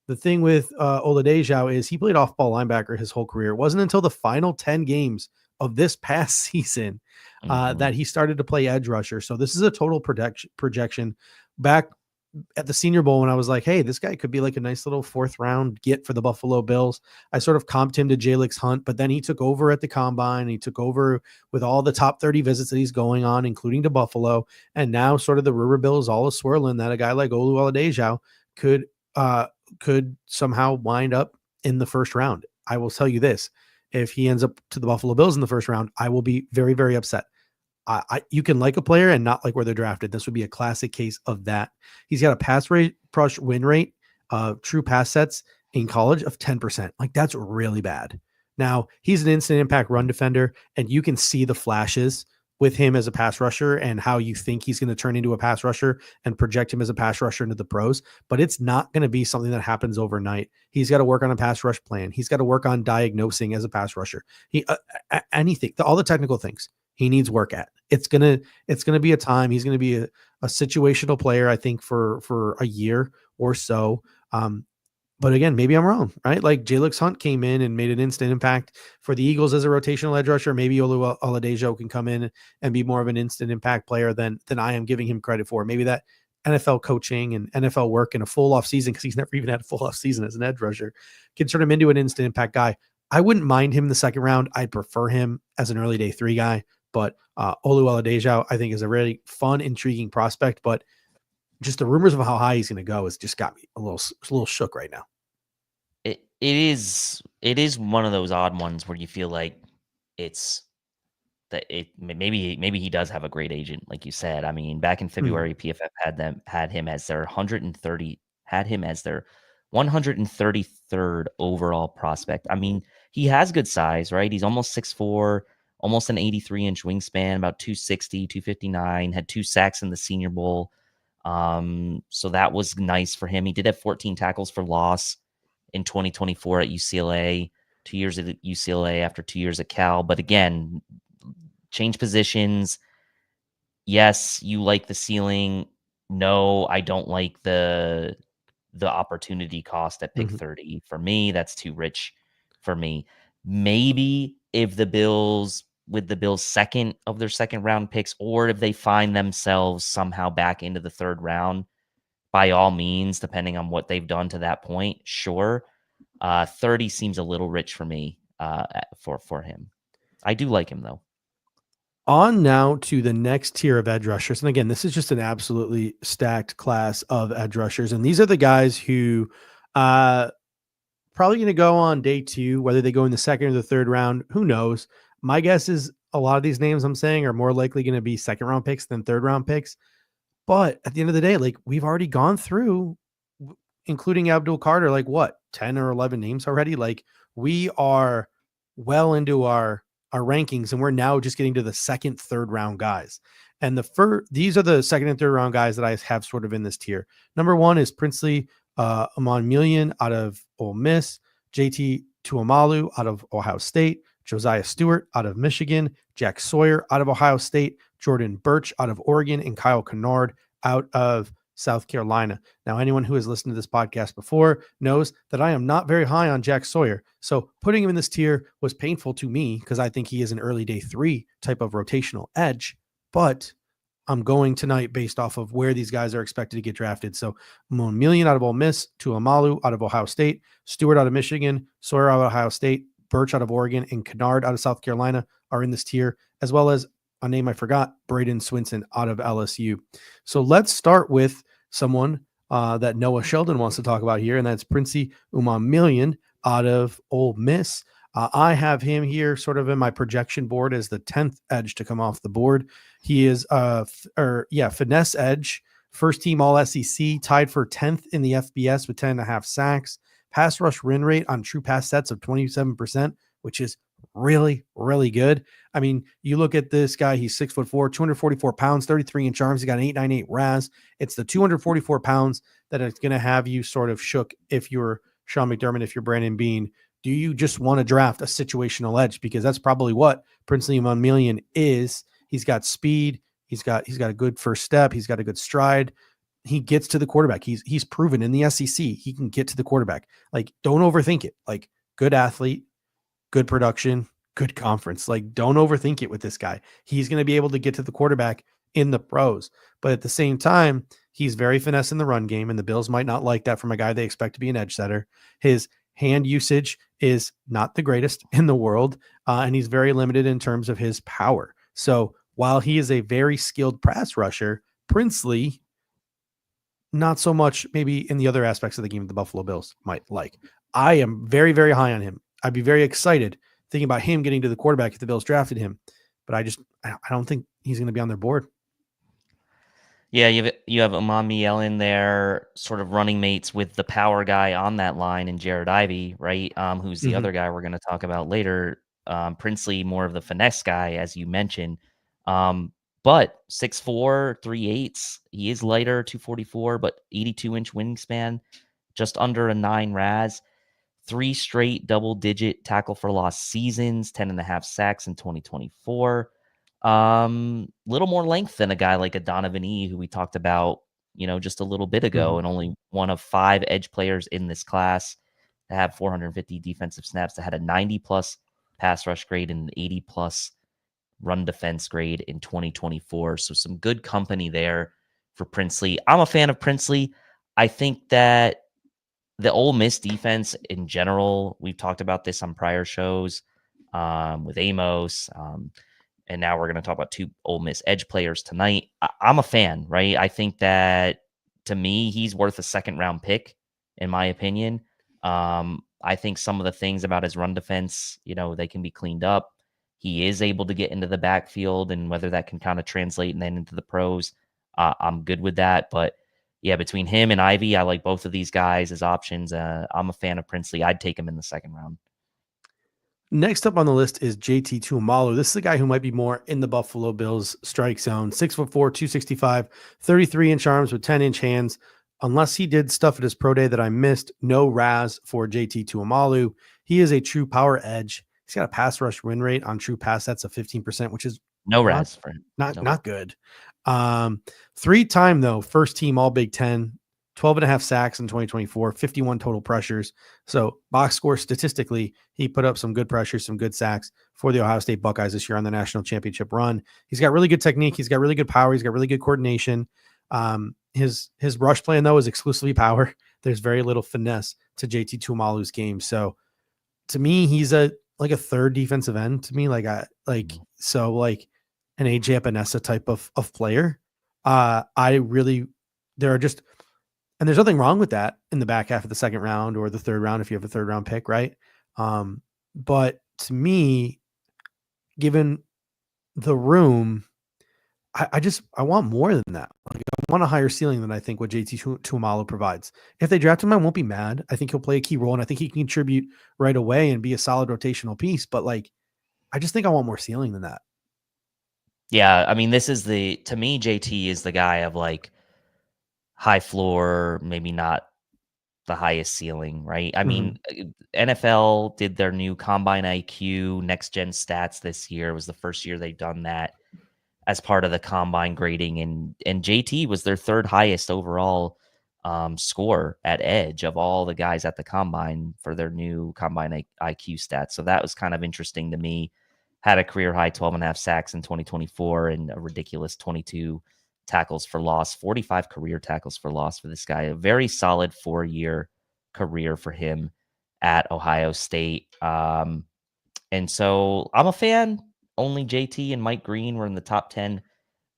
the thing with Oladejo is he played off-ball linebacker his whole career. It wasn't until the final 10 games of this past season that he started to play edge rusher. So this is a total projection. Back at the Senior Bowl, when I was like, hey, this guy could be like a nice little fourth round get for the Buffalo Bills, I sort of comped him to Jalix Hunt, but then he took over at the combine. He took over with all the top 30 visits that he's going on, including to Buffalo. And now sort of the rumor bill is all swirling that a guy like Olu Oladejo could somehow wind up in the first round. I will tell you this: if he ends up to the Buffalo Bills in the first round, I will be very, very upset. You can like a player and not like where they're drafted. This would be a classic case of that. He's got a pass rate, win rate, true pass sets in college of 10%. Like, that's really bad. Now, he's an instant impact run defender, and you can see the flashes with him as a pass rusher and how you think he's going to turn into a pass rusher and project him as a pass rusher into the pros, but it's not going to be something that happens overnight. He's got to work on a pass rush plan. He's got to work on diagnosing as a pass rusher. Anything, all the technical things he needs work at. It's going to be a time. He's going to be a situational player, I think, for a year or so. But again, maybe I'm wrong, right? Like Jalix Hunt came in and made an instant impact for the Eagles as a rotational edge rusher. Maybe Olu Oladejo can come in and be more of an instant impact player than I am giving him credit for. Maybe that NFL coaching and NFL work in a full off season, because he's never even had a full off season as an edge rusher, can turn him into an instant impact guy. I wouldn't mind him in the second round. I'd prefer him as an early day 3 guy, but Olu Oladejo, I think, is a really fun, intriguing prospect, but just the rumors of how high he's going to go has just got me a little shook right now. It is one of those odd ones where you feel like maybe he does have a great agent, like you said. I mean, back in February, PFF had him as their 133rd overall prospect. I mean, he has good size, right? He's almost 6'4", almost an 83-inch wingspan, about 260, 259, had 2 sacks in the Senior Bowl. So that was nice for him. He did have 14 tackles for loss in 2024 at UCLA, 2 years at UCLA after 2 years at Cal. But again, change positions. Yes, you like the ceiling. No, I don't like the opportunity cost at pick 30. For me, that's too rich for me. Maybe if the Bills, with the Bills' second of their second round picks, or if they find themselves somehow back into the third round, by all means, depending on what they've done to that point, sure. 30 seems a little rich for me for him. I do like him, though. On now to the next tier of edge rushers. And again, this is just an absolutely stacked class of edge rushers. And these are the guys who probably going to go on day 2, whether they go in the second or the third round, who knows? My guess is a lot of these names I'm saying are more likely going to be second round picks than third round picks. But at the end of the day, like we've already gone through, including Abdul Carter, like what, 10 or 11 names already? Like we are well into our rankings, and we're now just getting to the second, third round guys. And these are the second and third round guys that I have sort of in this tier. Number 1 is Princely Umanmielen out of Ole Miss, JT Tuamalu out of Ohio State, Josiah Stewart out of Michigan, Jack Sawyer out of Ohio State, Jordan Birch out of Oregon, and Kyle Kennard out of South Carolina. Now, anyone who has listened to this podcast before knows that I am not very high on Jack Sawyer. So putting him in this tier was painful to me because I think he is an early day 3 type of rotational edge, but I'm going tonight based off of where these guys are expected to get drafted. So Umanmielen out of Ole Miss, Tuamalu out of Ohio State, Stewart out of Michigan, Sawyer out of Ohio State, Birch out of Oregon, and Kennard out of South Carolina are in this tier, as well as a name I forgot, Braden Swinson out of LSU. So let's start with someone that Noah Sheldon wants to talk about here, and that's Princey Umanmielen out of Ole Miss. I have him here sort of in my projection board as the 10th edge to come off the board. He is finesse edge, first team all SEC, tied for 10th in the FBS with 10.5 sacks, pass rush win rate on true pass sets of 27%, which is really, really good. I mean, you look at this guy, he's 6'4", 244 pounds, 33-inch arms. He got an 8.98 RAS. It's the 244 pounds that is going to have you sort of shook if you're Sean McDermott, if you're Brandon Beane. Do you just want to draft a situational edge? Because that's probably what Princely Umanmielen is. He's got speed. He's got a good first step. He's got a good stride. He gets to the quarterback. He's proven in the SEC he can get to the quarterback. Like, don't overthink it. Like, good athlete, good production, good conference. Like, don't overthink it with this guy. He's going to be able to get to the quarterback in the pros. But at the same time, he's very finesse in the run game, and the Bills might not like that from a guy they expect to be an edge setter. His hand usage is not the greatest in the world, and he's very limited in terms of his power. So while he is a very skilled pass rusher, Princely, not so much maybe in the other aspects of the game that the Buffalo Bills might like. I am very, very high on him. I'd be very excited thinking about him getting to the quarterback if the Bills drafted him, but I don't think he's going to be on their board. Yeah, you have Umanmielen there, sort of running mates with the power guy on that line and Jared Ivey, right? Who's the other guy we're going to talk about later. Princely, more of the finesse guy, as you mentioned. But 6'4", 3/8. He is lighter, 244, but 82-inch wingspan, just under a 9 RAS. 3 straight double-digit tackle for loss seasons, 10.5 sacks in 2024. Little more length than a guy like a Donovan E, who we talked about, just a little bit ago, and only one of 5 edge players in this class to have 450 defensive snaps, that had a 90+ pass rush grade and an 80+ run defense grade in 2024. So some good company there for Princely. I'm a fan of Princely. I think that the Ole Miss defense in general, we've talked about this on prior shows with Amos, and now we're going to talk about 2 Ole Miss edge players tonight. I'm a fan, right? I think that, to me, he's worth a second-round pick, in my opinion. I think some of the things about his run defense, they can be cleaned up. He is able to get into the backfield, and whether that can kind of translate and then into the pros, I'm good with that. But yeah, between him and Ivy, I like both of these guys as options. I'm a fan of Princely. I'd take him in the second round. Next up on the list is JT Tuamalu. This is a guy who might be more in the Buffalo Bills strike zone. 6'4", 265, 33-inch arms with 10-inch hands. Unless he did stuff at his pro day that I missed, no Raz for JT Tuamalu. He is a true power edge. He's got a pass rush win rate on true pass sets of 15%, which is No Raz for him. not good. 3-time though, first team All Big Ten, 12.5 sacks in 2024, 51 total pressures. So box score statistically, he put up some good pressures, some good sacks for the Ohio State Buckeyes this year on the national championship run. He's got really good technique. He's got really good power. He's got really good coordination. His rush plan though is exclusively power. There's very little finesse to JT Tuamalu's game. So to me, he's a third defensive end to me. Like an AJ Epinesa type of player. And there's nothing wrong with that in the back half of the second round or the third round if you have a third round pick, right? But to me, given the room, I want more than that. Like, I want a higher ceiling than I think what JT Tuamalu provides. If they draft him, I won't be mad. I think he'll play a key role, and I think he can contribute right away and be a solid rotational piece. But I just think I want more ceiling than that. Yeah, I mean, to me, JT is the guy of high floor, maybe not the highest ceiling, right? I mean, NFL did their new Combine IQ Next Gen Stats this year. It was the first year they've done that as part of the Combine grading, and JT was their third highest overall score at edge of all the guys at the Combine for their new Combine IQ stats. So that was kind of interesting to me. Had a career high 12.5 sacks in 2024 and a ridiculous 22 tackles for loss, 45 career tackles for loss for this guy. A very solid 4-year career for him at Ohio State. And so I'm a fan. Only JT and Mike Green were in the top 10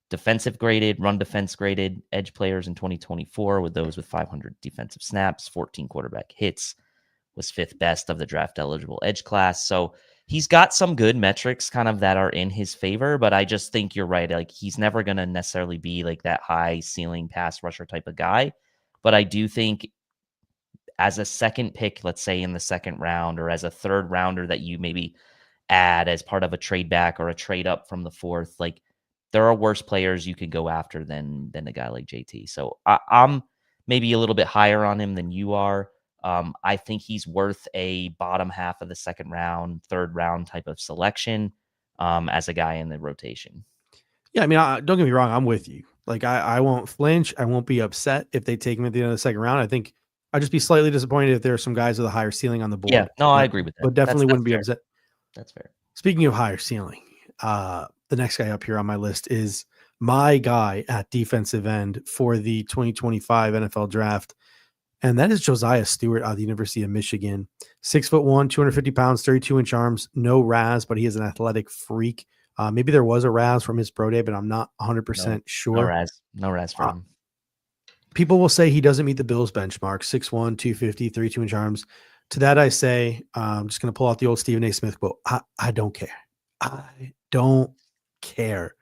defensive graded, run defense graded edge players in 2024, with those with 500 defensive snaps, 14 quarterback hits, was 5th best of the draft eligible edge class. So he's got some good metrics kind of that are in his favor, but I just think you're right. He's never going to necessarily be that high ceiling pass rusher type of guy. But I do think as a second pick, let's say in the second round, or as a third rounder that you maybe add as part of a trade back or a trade up from the 4th, there are worse players you could go after than a guy like JT. So I'm maybe a little bit higher on him than you are. I think he's worth a bottom half of the second round, third round type of selection as a guy in the rotation. Yeah, I mean, don't get me wrong. I'm with you. I won't flinch. I won't be upset if they take him at the end of the second round. I think I'd just be slightly disappointed if there are some guys with a higher ceiling on the board. Yeah, no, I agree with that. But definitely that's wouldn't be fair. upset. That's fair. Speaking of higher ceiling, the next guy up here on my list is my guy at defensive end for the 2025 NFL draft. And that is Josiah Stewart out of the University of Michigan. 6'1", 250 pounds, 32-inch arms, no Raz, but he is an athletic freak. Maybe there was a Raz from his pro day, but I'm not 100% sure. No Raz for him. People will say he doesn't meet the Bills benchmark, 6'1", 250, 32-inch arms. To that I say, I'm just going to pull out the old Stephen A. Smith quote. I don't care. I don't care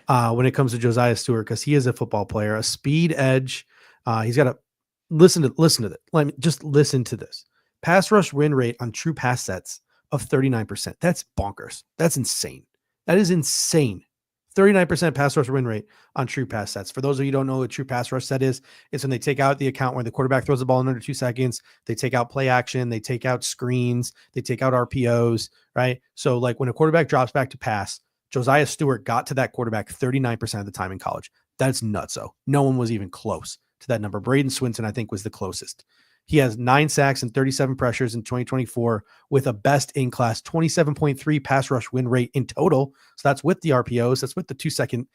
when it comes to Josiah Stewart, because he is a football player, a speed edge. He's got a listen to this. Just listen to this. Pass rush win rate on true pass sets of 39%. That's bonkers. That's insane. That is insane. 39% pass rush win rate on true pass sets. For those of you who don't know what true pass rush set is, it's when they take out the account where the quarterback throws the ball in under 2 seconds. They take out play action. They take out screens. They take out RPOs, right? So when a quarterback drops back to pass, Josiah Stewart got to that quarterback 39% of the time in college. That's nutso. No one was even close to that number. Braden Swinton, I think, was the closest. He has 9 sacks and 37 pressures in 2024 with a best-in-class 27.3 pass rush win rate in total. So that's with the RPOs. That's with the 2-second,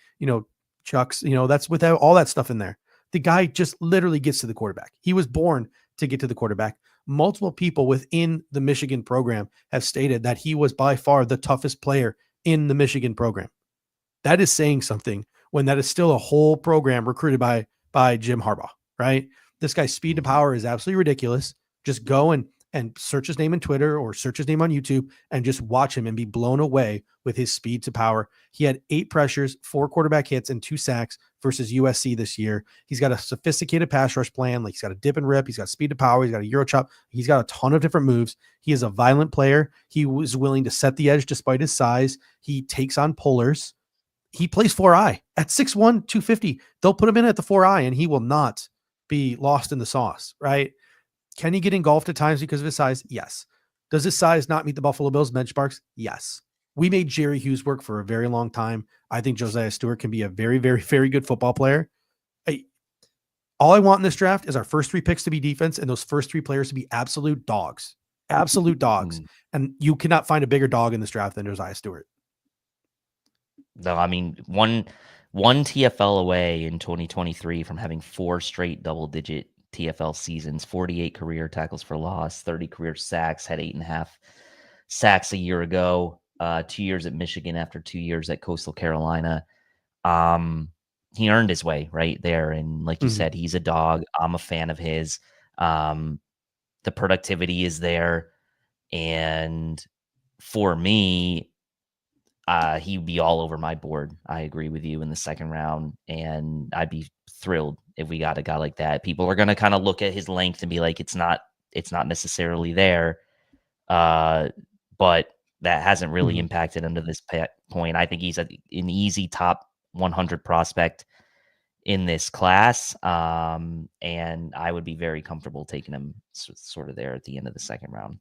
chucks. That's without all that stuff in there. The guy just literally gets to the quarterback. He was born to get to the quarterback. Multiple people within the Michigan program have stated that he was by far the toughest player in the Michigan program. That is saying something when that is still a whole program recruited by Jim Harbaugh, right? This guy's speed to power is absolutely ridiculous. Just go and search his name on Twitter or search his name on YouTube and just watch him and be blown away with his speed to power. He had 8 pressures, 4 quarterback hits, and 2 sacks versus USC this year. He's got a sophisticated pass rush plan. Like he's got a dip and rip. He's got speed to power. He's got a Euro chop. He's got a ton of different moves. He is a violent player. He was willing to set the edge despite his size. He takes on pullers. He plays 4i at 6'1", 250. They'll put him in at the 4i and he will not be lost in the sauce, right? Can he get engulfed at times because of his size? Yes. Does his size not meet the Buffalo Bills benchmarks? Yes. We made Jerry Hughes work for a very long time. I think Josiah Stewart can be a very, very, very good football player. All I want in this draft is our first 3 picks to be defense and those first 3 players to be absolute dogs. Absolute dogs. And you cannot find a bigger dog in this draft than Josiah Stewart. No, I mean, one TFL away in 2023 from having 4 straight double-digit TFL seasons, 48 career tackles for loss, 30 career sacks, had 8.5 sacks a year ago, 2 years at Michigan after 2 years at Coastal Carolina. He earned his way right there. And like you said, he's a dog. I'm a fan of his. The productivity is there. And for me, he'd be all over my board. I agree with you in the second round. And I'd be thrilled if we got a guy like that. People are going to kind of look at his length and be like, it's not necessarily there. But that hasn't really impacted him to this point. I think he's an easy top 100 prospect in this class. And I would be very comfortable taking him sort of there at the end of the second round.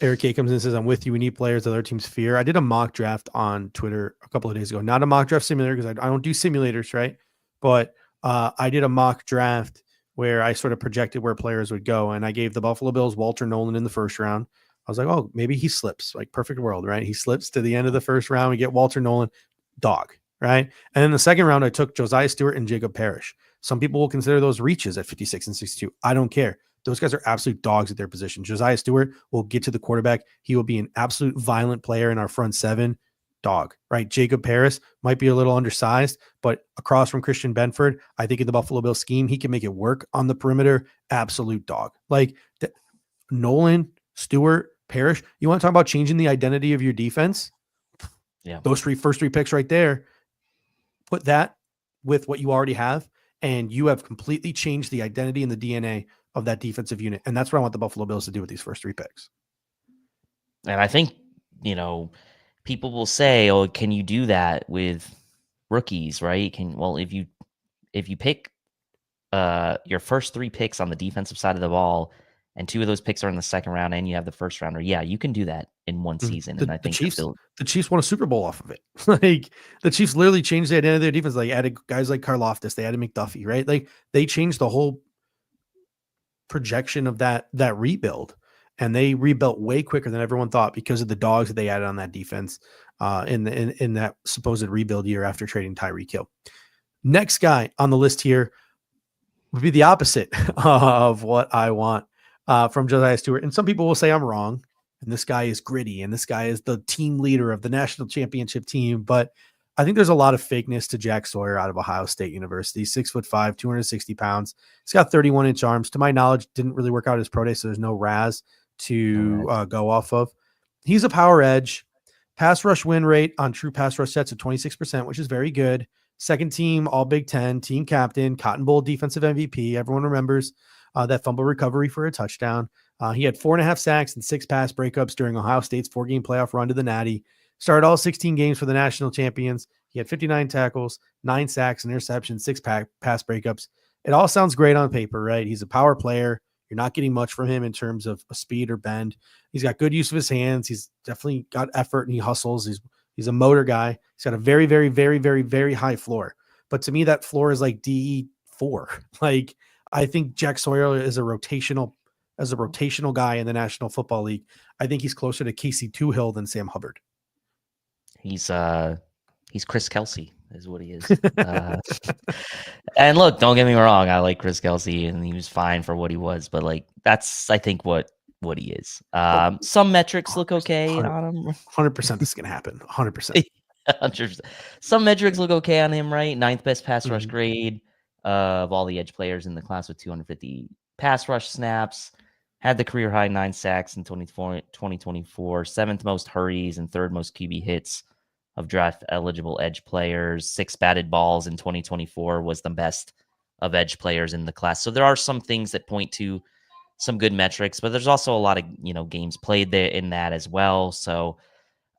Eric K comes in and says, I'm with you. We need players that other teams fear. I did a mock draft on Twitter a couple of days ago, not a mock draft simulator because I don't do simulators, right? But I did a mock draft where I sort of projected where players would go. And I gave the Buffalo Bills Walter Nolan in the first round. I was like, oh, maybe he slips, like perfect world, right? He slips to the end of the first round. We get Walter Nolan, dog, right? And in the second round, I took Josiah Stewart and Jacob Parrish. Some people will consider those reaches at 56 and 62. I don't care. Those guys are absolute dogs at their position. Josiah Stewart will get to the quarterback. He will be an absolute violent player in our front seven. Dog, right? Jacob Parrish might be a little undersized, but across from Christian Benford, I think in the Buffalo Bills scheme, he can make it work on the perimeter. Absolute dog. Like Nolan, Stewart, Parrish. You want to talk about changing the identity of your defense? Yeah. Those first three picks right there, put that with what you already have, and you have completely changed the identity and the DNA of that defensive unit. And that's what I want the Buffalo Bills to do with these first 3 picks. And I think, people will say, oh, can you do that with rookies, right? If you pick your first 3 picks on the defensive side of the ball, and 2 of those picks are in the second round, and you have the first rounder, yeah, you can do that in one season. And I think the Chiefs won a Super Bowl off of it. Like the Chiefs literally changed the identity of their defense. Like added guys like Karlaftis, they added McDuffie, right? Like they changed the whole projection of that rebuild. And they rebuilt way quicker than everyone thought because of the dogs that they added on that defense in that supposed rebuild year after trading Tyreek Hill. Next guy on the list here would be the opposite of what I want from Josiah Stewart. And some people will say I'm wrong. And this guy is gritty. And this guy is the team leader of the national championship team. But I think there's a lot of fakeness to Jack Sawyer out of Ohio State University. 6'5", 260 pounds. He's got 31-inch arms. To my knowledge, didn't really work out his pro day, so there's no RAS to go off of. He's a power edge. Pass rush win rate on true pass rush sets at 26%, which is very good. Second team, all Big Ten, team captain, Cotton Bowl defensive MVP. Everyone remembers that fumble recovery for a touchdown. He had 4.5 sacks and 6 pass breakups during Ohio State's 4-game playoff run to the Natty. Started all 16 games for the national champions. He had 59 tackles, 9 sacks, and interceptions, 6 pass breakups. It all sounds great on paper, right? He's a power player. You're not getting much from him in terms of speed or bend. He's got good use of his hands. He's definitely got effort and he hustles. He's a motor guy. He's got a very, very, very, very, very high floor. But to me, that floor is like D4. Like I think Jack Sawyer is a rotational guy in the National Football League. I think he's closer to Casey Toohill than Sam Hubbard. He's Chris Kelsey is what he is. And look, don't get me wrong. I like Chris Kelsey and he was fine for what he was, but like, that's, I think what he is. Some metrics look okay on him. 100% this is going to happen. 100%. 100%. Some metrics look okay on him, right? 9th best pass rush grade of all the edge players in the class with 250 pass rush snaps. Had the career high 9 sacks in 2024, 7th most hurries and 3rd most QB hits of draft eligible edge players. 6 batted balls in 2024 was the best of edge players in the class. So there are some things that point to some good metrics, but there's also a lot of, games played there in that as well. So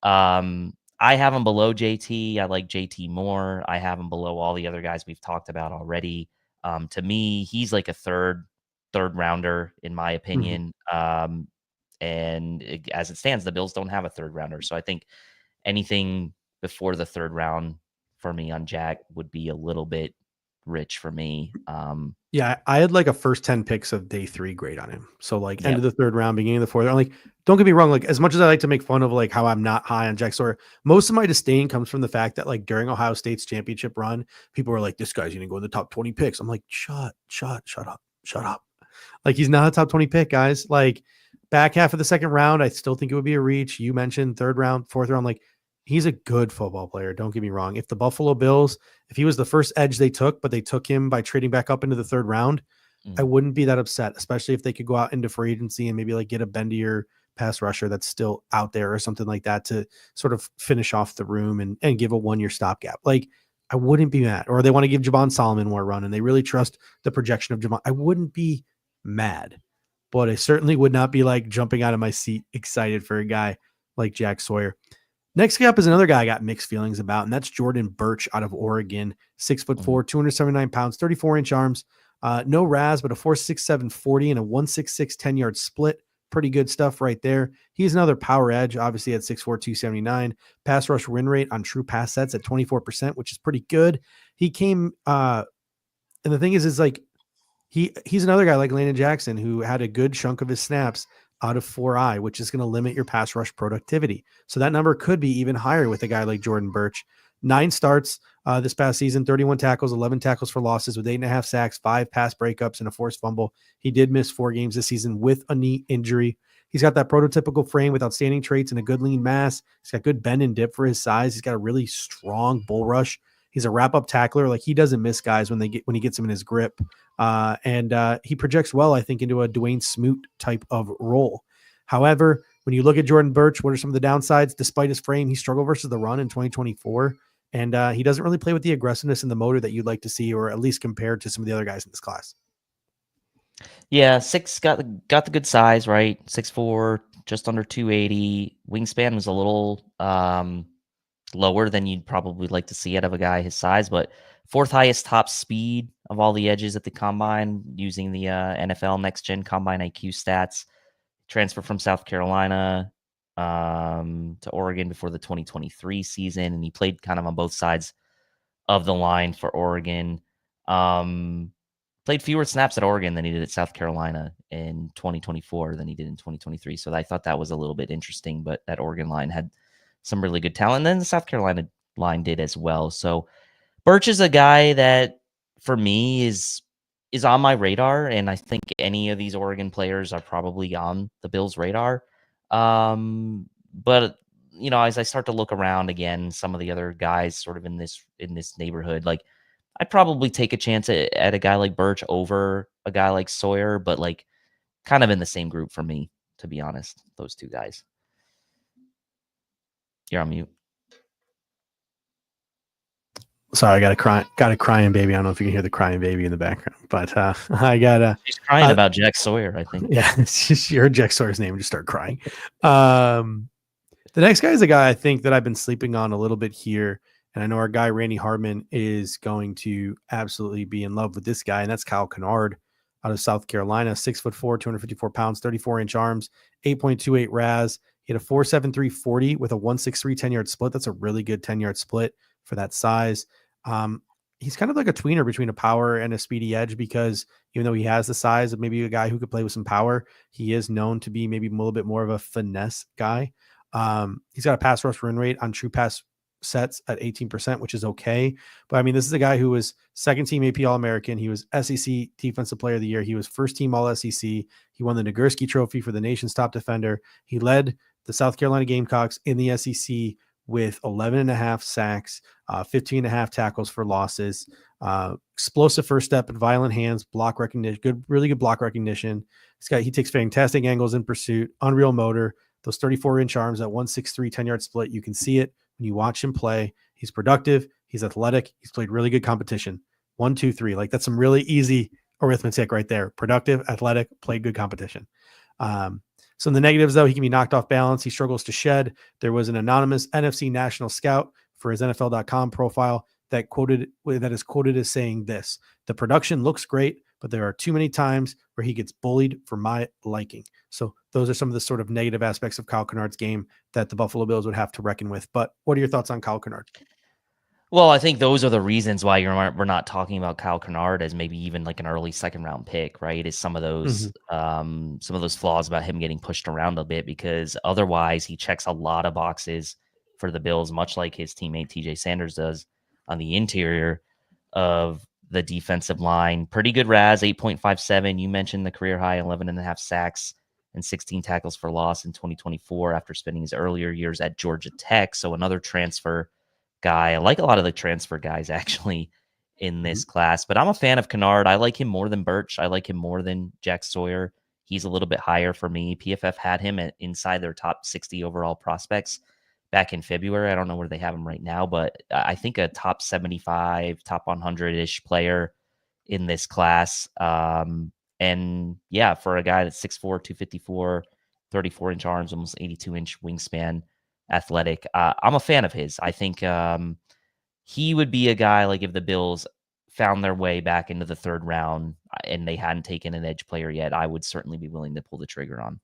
I have him below JT. I like JT more. I have him below all the other guys we've talked about already. To me, he's like a third rounder in my opinion. As it stands, the Bills don't have a third rounder. So I think anything before the third round for me on Jack would be a little bit rich for me. Yeah, I had like a first 10 picks of day 3 grade on him. So like end Yep. of the third round, beginning of the fourth. I'm like, don't get me wrong. Like as much as I like to make fun of like how I'm not high on Jack Sawyer, most of my disdain comes from the fact that like during Ohio State's championship run, people were like, this guy's going to go in the top 20 picks. I'm like, shut up. Like he's not a top 20 pick, guys. Like back half of the second round, I still think it would be a reach. You mentioned third round, fourth round, like he's a good football player. Don't get me wrong. If the Buffalo Bills, if he was the first edge they took, but they took him by trading back up into the third round, I wouldn't be that upset, especially if they could go out into free agency and maybe like get a bendier pass rusher that's still out there or something like that to sort of finish off the room and give a 1-year stopgap. Like I wouldn't be mad. Or they want to give Javon Solomon more run and they really trust the projection of Javon. I wouldn't be mad, but I certainly would not be like jumping out of my seat excited for a guy like Jack Sawyer. Next guy up is another guy I got mixed feelings about, and that's Jordan Birch out of Oregon. 6'4", 279 pounds, 34-inch arms. No RAS, but a 4.67 40 and a 1.66 10-yard split. Pretty good stuff right there. He's another power edge, obviously at 6'4", 279. Pass rush win rate on true pass sets at 24%, which is pretty good. He came, and the thing is like he's another guy like Landon Jackson who had a good chunk of his snaps out of 4i, which is going to limit your pass rush productivity. So that number could be even higher with a guy like Jordan Birch. 9 starts this past season, 31 tackles, 11 tackles for losses with 8.5 sacks, 5 pass breakups, and a forced fumble. He did miss 4 games this season with a knee injury. He's got that prototypical frame with outstanding traits and a good lean mass. He's got good bend and dip for his size. He's got a really strong bull rush. He's a wrap-up tackler. Like he doesn't miss guys when he gets him in his grip. And he projects well, I think, into a Dwayne Smoot type of role. However, when you look at Jordan Birch, what are some of the downsides? Despite his frame, he struggled versus the run in 2024. And he doesn't really play with the aggressiveness and the motor that you'd like to see, or at least compared to some of the other guys in this class. Yeah, 6 got the good size, right? 6'4", just under 280. Wingspan was a little lower than you'd probably like to see out of a guy his size, but 4th highest top speed of all the edges at the combine using the NFL Next Gen Combine IQ stats. Transfer from South Carolina to Oregon before the 2023 season, and he played kind of on both sides of the line for Oregon. Played fewer snaps at Oregon than he did at South Carolina in 2024 than he did in 2023. So I thought that was a little bit interesting, but that Oregon line had some really good talent. And then the South Carolina line did as well. So Birch is a guy that for me is on my radar. And I think any of these Oregon players are probably on the Bills' radar. But as I start to look around again, some of the other guys sort of in this neighborhood, like I'd probably take a chance at a guy like Birch over a guy like Sawyer, but like kind of in the same group for me, to be honest, those two guys. You're on mute. Sorry, I got a crying baby. I don't know if you can hear the crying baby in the background, but I got She's crying about Jack Sawyer, I think. Yeah, she heard Jack Sawyer's name and just started crying. The next guy is a guy I think that I've been sleeping on a little bit here. And I know our guy, Randy Hardman, is going to absolutely be in love with this guy. And that's Kyle Kennard out of South Carolina, 6'4", 254 pounds, 34-inch arms, 8.28 RAS. He had a 4.73 40 with a 1.63 10-yard split. That's a really good 10-yard split for that size. He's kind of like a tweener between a power and a speedy edge, because even though he has the size of maybe a guy who could play with some power, he is known to be maybe a little bit more of a finesse guy. He's got a pass rush win rate on true pass sets at 18%, which is okay. But I mean, this is a guy who was second team AP All-American. He was SEC Defensive Player of the Year. He was first team All-SEC. He won the Nagurski Trophy for the nation's top defender. He led the South Carolina Gamecocks in the SEC with 11.5 sacks, 15.5 tackles for losses, explosive first step and violent hands, block recognition, really good block recognition. He takes fantastic angles in pursuit, unreal motor, those 34-inch arms at 1.63 10-yard split. You can see it when and you watch him play, he's productive, he's athletic, he's played really good competition. 1, 2, 3. Like that's some really easy arithmetic right there. Productive, athletic, played good competition. So in the negatives, though, he can be knocked off balance. He struggles to shed. There was an anonymous NFC national scout for his NFL.com profile that is quoted as saying this: the production looks great, but there are too many times where he gets bullied for my liking. So those are some of the sort of negative aspects of Kyle Kennard's game that the Buffalo Bills would have to reckon with. But what are your thoughts on Kyle Kennard? Well, I think those are the reasons why we're not talking about Kyle Kennard as maybe even like an early second round pick, right? Is some of those flaws about him getting pushed around a bit, because otherwise he checks a lot of boxes for the Bills, much like his teammate TJ Sanders does on the interior of the defensive line. Pretty good RAS, 8.57. You mentioned the career high 11.5 sacks and 16 tackles for loss in 2024 after spending his earlier years at Georgia Tech. So another transfer guy. I like a lot of the transfer guys actually in this class, but I'm a fan of Kennard. I like him more than Birch. I like him more than Jack Sawyer. He's a little bit higher for me. PFF had him inside their top 60 overall prospects back in February. I don't know where they have him right now, but I think a top 75, top 100-ish player in this class. And yeah, for a guy that's 6'4", 254, 34-inch arms, almost 82-inch wingspan, athletic. I'm a fan of his. I think he would be a guy, like if the Bills found their way back into the third round and they hadn't taken an edge player yet, I would certainly be willing to pull the trigger on.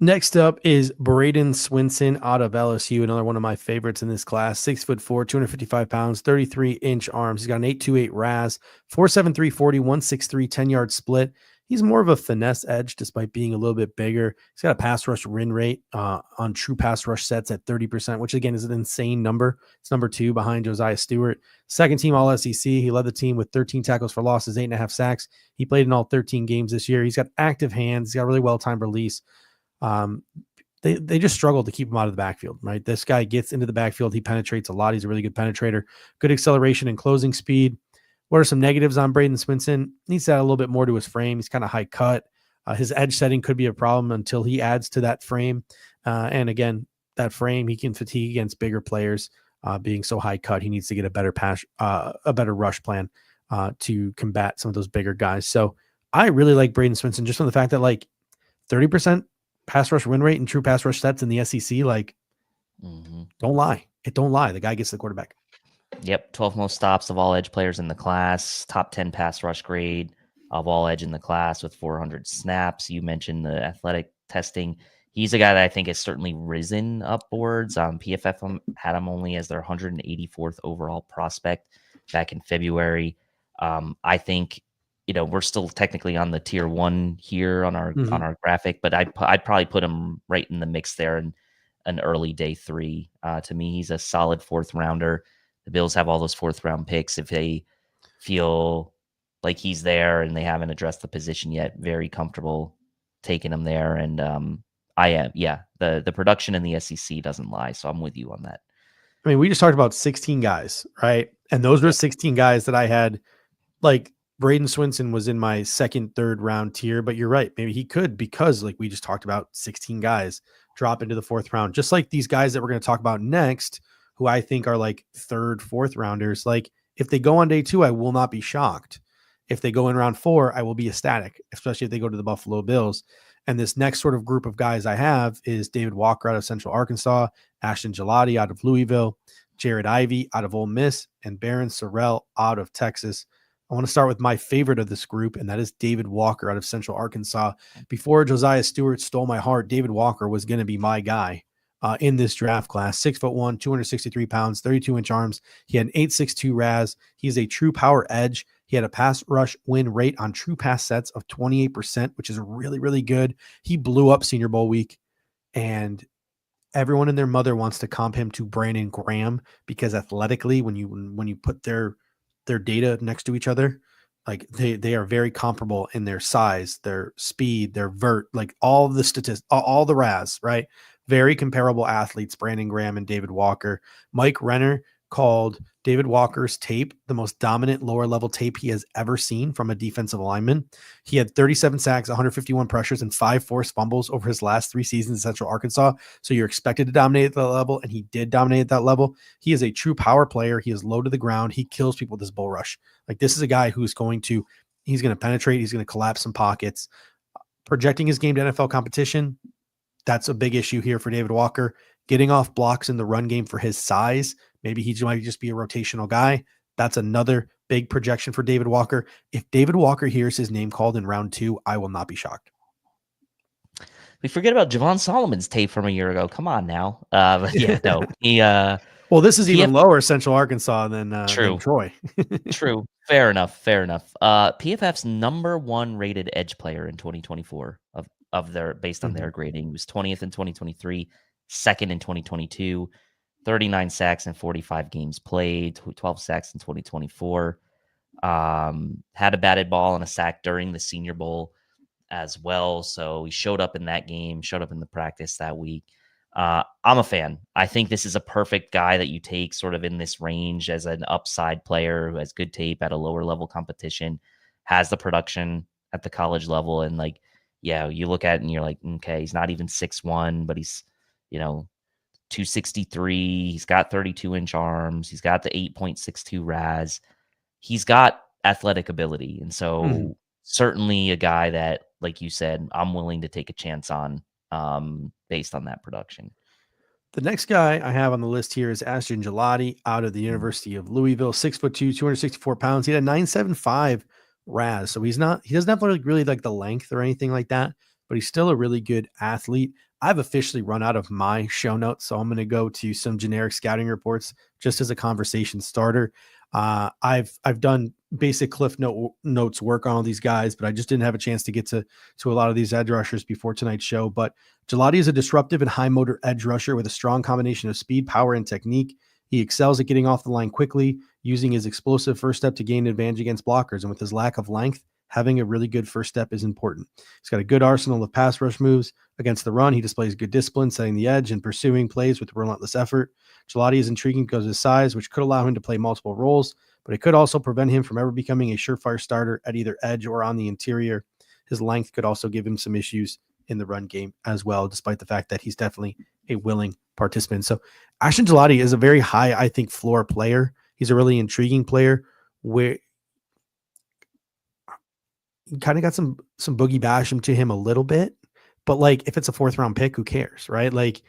Next up is Braden Swinson out of LSU, another one of my favorites in this class. 6'4", 255 pounds, 33-inch arms. He's got an 8.28 RAS, 4.73 40, 1.63 10-yard split. He's more of a finesse edge despite being a little bit bigger. He's got a pass rush win rate on true pass rush sets at 30%, which again is an insane number. It's number 2 behind Josiah Stewart. Second team All SEC. He led the team with 13 tackles for losses, 8.5 sacks. He played in all 13 games this year. He's got active hands. He's got really well-timed release. They just struggle to keep him out of the backfield, right? This guy gets into the backfield. He penetrates a lot. He's a really good penetrator, good acceleration and closing speed. What are some negatives on Braden Swinson? Needs to add a little bit more to his frame. He's kind of high cut. His edge setting could be a problem until he adds to that frame. And again, that frame, he can fatigue against bigger players. Being so high cut, he needs to get a better rush plan to combat some of those bigger guys. So I really like Braden Swinson just from the fact that like 30% pass rush win rate and true pass rush sets in the SEC, like don't lie. It don't lie. The guy gets the quarterback. Yep, 12 most stops of all edge players in the class, top 10 pass rush grade of all edge in the class with 400 snaps. You mentioned the athletic testing. He's a guy that I think has certainly risen upwards. PFF had him only as their 184th overall prospect back in February. I think, we're still technically on the tier 1 here on our graphic, but I'd probably put him right in the mix there in an early day 3. To me, he's a solid 4th rounder. The Bills have all those 4th round picks. If they feel like he's there and they haven't addressed the position yet, very comfortable taking him there. And I am, the production in the SEC doesn't lie. So I'm with you on that. I mean, we just talked about 16 guys, right? And those were 16 guys that I had. Like Braden Swinson was in my 2nd, 3rd round tier, but you're right. Maybe he could, because like we just talked about, 16 guys drop into the 4th round, just like these guys that we're going to talk about next, who I think are like 3rd, 4th rounders. Like if they go on day 2, I will not be shocked. If they go in round 4, I will be ecstatic, especially if they go to the Buffalo Bills. And this next sort of group of guys I have is David Walker out of Central Arkansas, Ashton Gelati out of Louisville, Jared Ivey out of Ole Miss, and Barron Sorrell out of Texas. I want to start with my favorite of this group, and that is David Walker out of Central Arkansas. Before Josiah Stewart stole my heart, David Walker was going to be my guy in this draft class. 6'1", 263 pounds, 32-inch arms. He had an 8.62 RAS. He's a true power edge. He had a pass rush win rate on true pass sets of 28%, which is really, really good. He blew up Senior Bowl week, and everyone and their mother wants to comp him to Brandon Graham because athletically, when you put their data next to each other, like they are very comparable in their size, their speed, their vert, like all the statistics, all the RAS, right? Very comparable athletes, Brandon Graham and David Walker. Mike Renner called David Walker's tape, the most dominant lower level tape he has ever seen from a defensive lineman. He had 37 sacks, 151 pressures, and 5 forced fumbles over his last 3 seasons in Central Arkansas. So you're expected to dominate at that level, and he did dominate at that level. He is a true power player. He is low to the ground. He kills people with his bull rush. Like, this is a guy who's he's going to penetrate. He's going to collapse some pockets. Projecting his game to NFL competition, that's a big issue here for David Walker. Getting off blocks in the run game for his size, maybe he might just be a rotational guy. That's another big projection for David Walker. If David Walker hears his name called in round 2, I will not be shocked. We forget about Javon Solomon's tape from a year ago. Come on now. But yeah, no. He well, this is even lower Central Arkansas than Troy. True. Fair enough. PFF's number 1 rated edge player in 2024 of their based on their grading was 20th in 2023, 2nd in 2022, 39 sacks in 45 games played, 12 sacks in 2024. Had a batted ball and a sack during the Senior Bowl as well. So he showed up in that game, showed up in the practice that week. I'm a fan. I think this is a perfect guy that you take sort of in this range as an upside player who has good tape at a lower level competition, has the production at the college level. And like, yeah, you look at it and you're like, okay, he's not even 6'1", but he's, 263. He's got 32-inch arms. He's got the 8.62 RAS. He's got athletic ability. And so certainly a guy that, like you said, I'm willing to take a chance on based on that production. The next guy I have on the list here is Ashton Gelati out of the University of Louisville, 6'2", 264 pounds. He had a 9.75 RAS. So he doesn't have really like the length or anything like that, but he's still a really good athlete. I've officially run out of my show notes, so I'm going to go to some generic scouting reports just as a conversation starter. I've done basic cliff notes work on all these guys, but I just didn't have a chance to get to a lot of these edge rushers before tonight's show. But Gelati is a disruptive and high motor edge rusher with a strong combination of speed, power, and technique. He excels at getting off the line quickly, using his explosive first step to gain advantage against blockers. And with his lack of length, having a really good first step is important. He's got a good arsenal of pass rush moves. Against the run, he displays good discipline, setting the edge and pursuing plays with relentless effort. Gelati is intriguing because of his size, which could allow him to play multiple roles, but it could also prevent him from ever becoming a surefire starter at either edge or on the interior. His length could also give him some issues in the run game as well, despite the fact that he's definitely a willing participant. So Ashton Gelati is a very high, I think, floor player. He's a really intriguing player where you kind of got some boogie bashing to him a little bit, but like if it's a 4th round pick, who cares, right? Like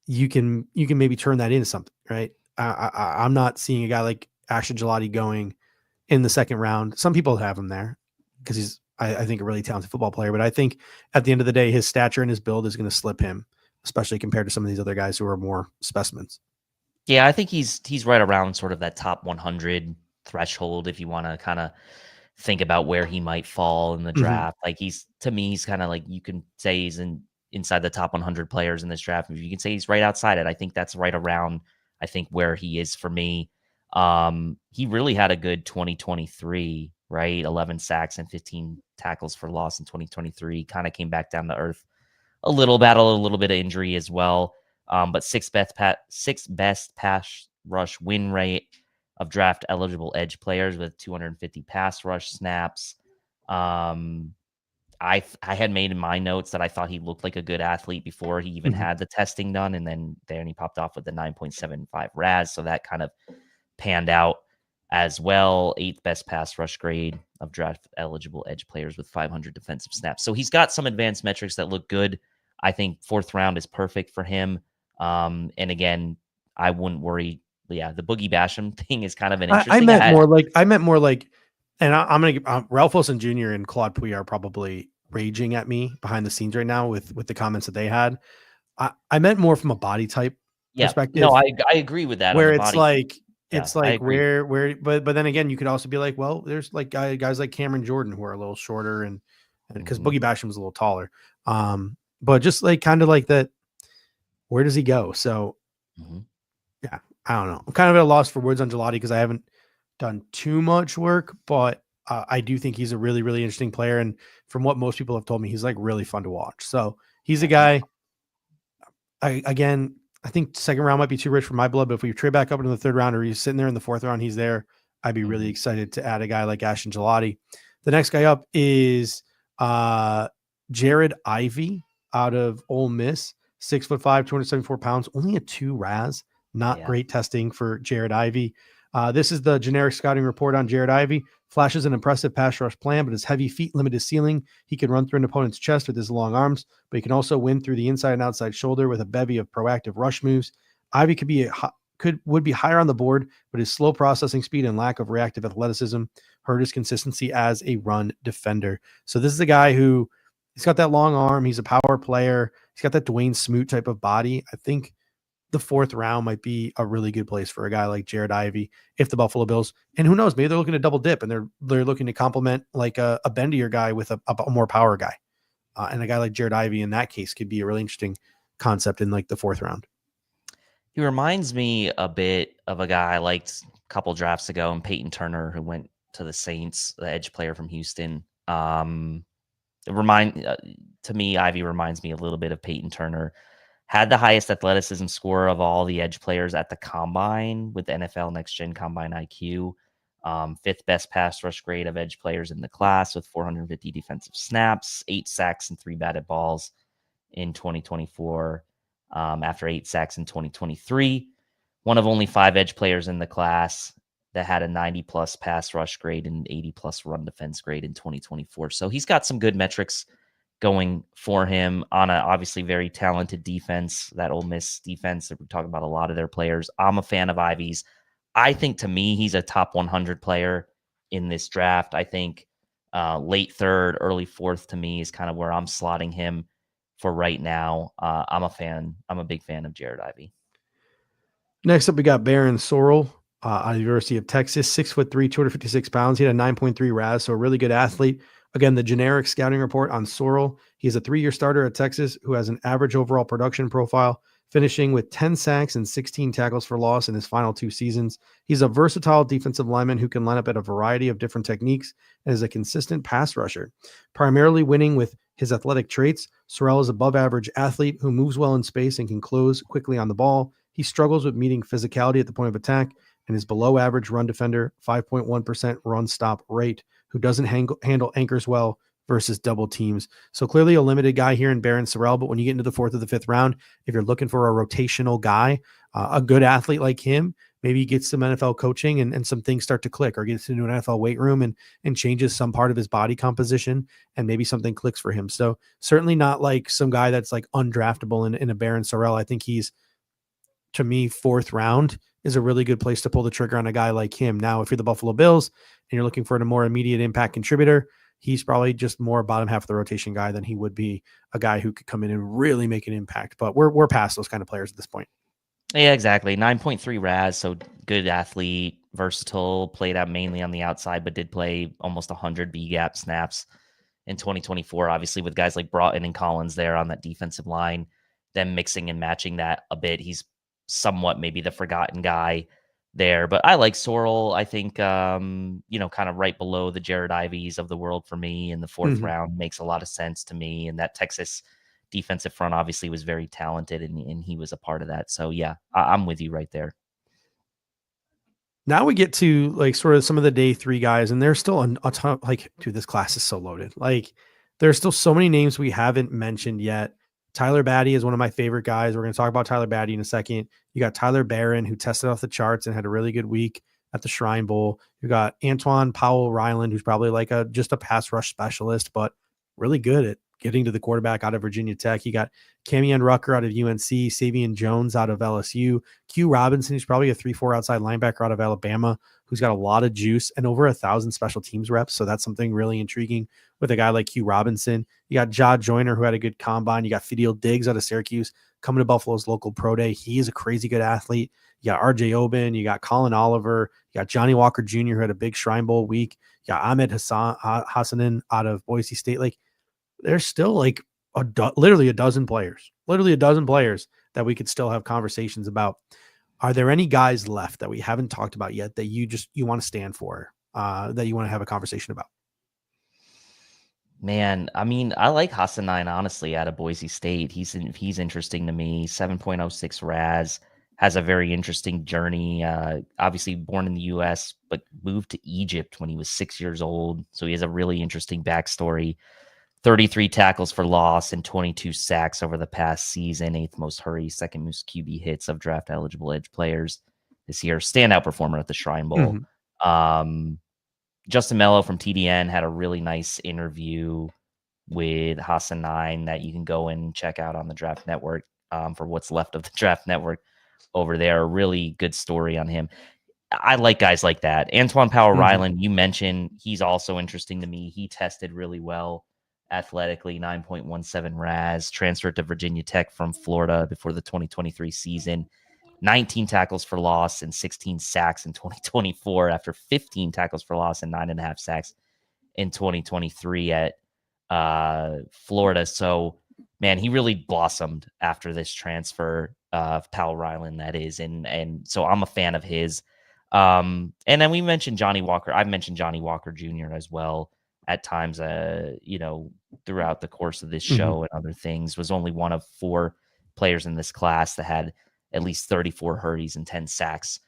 you can maybe turn that into something, right? I'm not seeing a guy like Ashton Gelati going in the 2nd round. Some people have him there because he's, I think, a really talented football player, but I think at the end of the day, his stature and his build is going to slip him, especially compared to some of these other guys who are more specimens. Yeah, I think he's right around sort of that top 100 threshold if you want to kind of think about where he might fall in the draft. Like he's kind of like, you can say he's inside the top 100 players in this draft. If you can say he's right outside it, I think that's right around, I think, where he is for me. He really had a good 2023, right? 11 sacks and 15 tackles for loss in 2023. Kind of came back down to earth a little bit of injury as well. But sixth best pass rush win rate of draft eligible edge players with 250 pass rush snaps. I had made in my notes that I thought he looked like a good athlete before he even had the testing done, and then he popped off with the 9.75 RAS, so that kind of panned out as well. 8th best pass rush grade of draft eligible edge players with 500 defensive snaps. So he's got some advanced metrics that look good. I think 4th round is perfect for him. And again, I wouldn't worry. Yeah, the Boogie Basham thing is kind of an interesting. I meant more like, and I'm going to Ralph Wilson Jr. and Claude Puy are probably raging at me behind the scenes right now with the comments that they had. I meant more from a body type perspective. No, I agree with that. Where it's like, but then again, you could also be like, well, there's like guys like Cameron Jordan who are a little shorter and because Boogie Basham was a little taller. But just like kind of like that, where does he go? So yeah, I don't know. I'm kind of at a loss for words on Gelati because I haven't done too much work, but I do think he's a really, really interesting player. And from what most people have told me, he's like really fun to watch. So he's a guy, I I think second round might be too rich for my blood, but if we trade back up into the third round or he's sitting there in the fourth round, he's there. I'd be really excited to add a guy like Ashton Gelati. The next guy up is Jared Ivey out of Ole Miss, 6'5", 274 pounds, only a 2 RAS. Not great testing for Jared Ivey. This is the generic scouting report on Jared Ivey. Flashes an impressive pass rush plan, but his heavy feet limit his ceiling. He can run through an opponent's chest with his long arms, but he can also win through the inside and outside shoulder with a bevy of proactive rush moves. Ivey would be higher on the board, but his slow processing speed and lack of reactive athleticism hurt his consistency as a run defender. So this is a guy who he's got that long arm. He's a power player. He's got that Dwayne Smoot type of body. I think the fourth round might be a really good place for a guy like Jared Ivey if the Buffalo Bills, and who knows, maybe they're looking to double dip and they're looking to complement like a bendier guy with a more power guy. And a guy like Jared Ivey in that case could be a really interesting concept in like the fourth round. He reminds me a bit of a guy I liked a couple drafts ago, and Peyton Turner, who went to the Saints, the edge player from Houston. To me, Ivey reminds me a little bit of Peyton Turner. Had the highest athleticism score of all the edge players at the combine with NFL Next Gen Combine IQ. Fifth best pass rush grade of edge players in the class with 450 defensive snaps, 8 sacks and 3 batted balls in 2024 after 8 sacks in 2023. One of only 5 edge players in the class that had a 90-plus pass rush grade and 80-plus run defense grade in 2024. So he's got some good metrics going for him on a obviously very talented defense, that Ole Miss defense that we talk about a lot of their players. I'm a fan of Ivey's. I think to me, he's a top 100 player in this draft. I think late third, early fourth to me is kind of where I'm slotting him for right now. I'm a fan. I'm a big fan of Jared Ivey. Next up, we got Baron Sorrell out of the University of Texas, 6'3", 256 pounds. He had a 9.3 RAS, so a really good athlete. Again, the generic scouting report on Sorrell. He's a 3-year starter at Texas who has an average overall production profile, finishing with 10 sacks and 16 tackles for loss in his final 2 seasons. He's a versatile defensive lineman who can line up at a variety of different techniques and is a consistent pass rusher. Primarily winning with his athletic traits, Sorrell is above average athlete who moves well in space and can close quickly on the ball. He struggles with meeting physicality at the point of attack and is below average run defender, 5.1% run stop rate, who doesn't handle anchors well versus double teams. So clearly a limited guy here in Baron Sorrell, but when you get into the 4th or the 5th round, if you're looking for a rotational guy, a good athlete like him, maybe he gets some NFL coaching and some things start to click, or gets into an NFL weight room and changes some part of his body composition, and maybe something clicks for him. So certainly not like some guy that's like undraftable in a Baron Sorrell. I think he's, to me, 4th round is a really good place to pull the trigger on a guy like him. Now, if you're the Buffalo Bills and you're looking for a more immediate impact contributor, he's probably just more bottom half of the rotation guy than he would be a guy who could come in and really make an impact. But we're past those kind of players at this point. Yeah, exactly. 9.3 RAS, so good athlete, versatile, played out mainly on the outside, but did play almost 100 B-gap snaps in 2024, obviously with guys like Broughton and Collins there on that defensive line, them mixing and matching that a bit. He's somewhat maybe the forgotten guy there, but I like Sorrell. I think, kind of right below the Jared Iveys of the world for me in the 4th round makes a lot of sense to me. And that Texas defensive front obviously was very talented, and he was a part of that. So yeah, I'm with you right there. Now we get to like sort of some of the day 3 guys, and there's still a ton. Like, dude, this class is so loaded. Like, there's still so many names we haven't mentioned yet. Tyler Batty is one of my favorite guys. We're going to talk about Tyler Batty in a second. You got Tyler Barron, who tested off the charts and had a really good week at the Shrine Bowl. You got Antoine Powell-Ryland, who's probably like just a pass rush specialist, but really good at getting to the quarterback out of Virginia Tech. You got Camion Rucker out of UNC, Savion Jones out of LSU, Q Robinson, who's probably a 3-4 outside linebacker out of Alabama, who's got a lot of juice and over 1,000 special teams reps. So that's something really intriguing with a guy like Q Robinson. You got Ja Joyner, who had a good combine. You got Fidel Diggs out of Syracuse coming to Buffalo's local pro day. He is a crazy good athlete. You got RJ Oben, you got Colin Oliver, you got Johnny Walker Jr., who had a big Shrine Bowl week. You got Ahmed Hassanin out of Boise State. Like, there's still like literally a dozen players that we could still have conversations about. Are there any guys left that we haven't talked about yet that you want to stand for, that you want to have a conversation about? Man, I mean, I like Hassanine, honestly, out of Boise State. He's interesting to me. 7.06 RAS, has a very interesting journey. Obviously born in the US, but moved to Egypt when he was 6 years old. So he has a really interesting backstory. 33 tackles for loss and 22 sacks over the past season, eighth most hurries, second most QB hits of draft eligible edge players this year. Standout performer at the Shrine Bowl. Um, Justin Mello from TDN had a really nice interview with Hassanine that you can go and check out on the Draft Network, for what's left of the Draft Network over there. A really good story on him. I like guys like that. Antoine Powell-Ryland, you mentioned, he's also interesting to me. He tested really well athletically, 9.17 RAS, transferred to Virginia Tech from Florida before the 2023 season. 19 tackles for loss and 16 sacks in 2024 after 15 tackles for loss and 9.5 sacks in 2023 at Florida. So, man, he really blossomed after this transfer of Powell-Ryland, that is. And so I'm a fan of his. And then we mentioned Johnny Walker. I've mentioned Johnny Walker Jr. as well at times, throughout the course of this show and other things. Was only one of 4 players in this class that had at least 34 hurries and 10 sacks.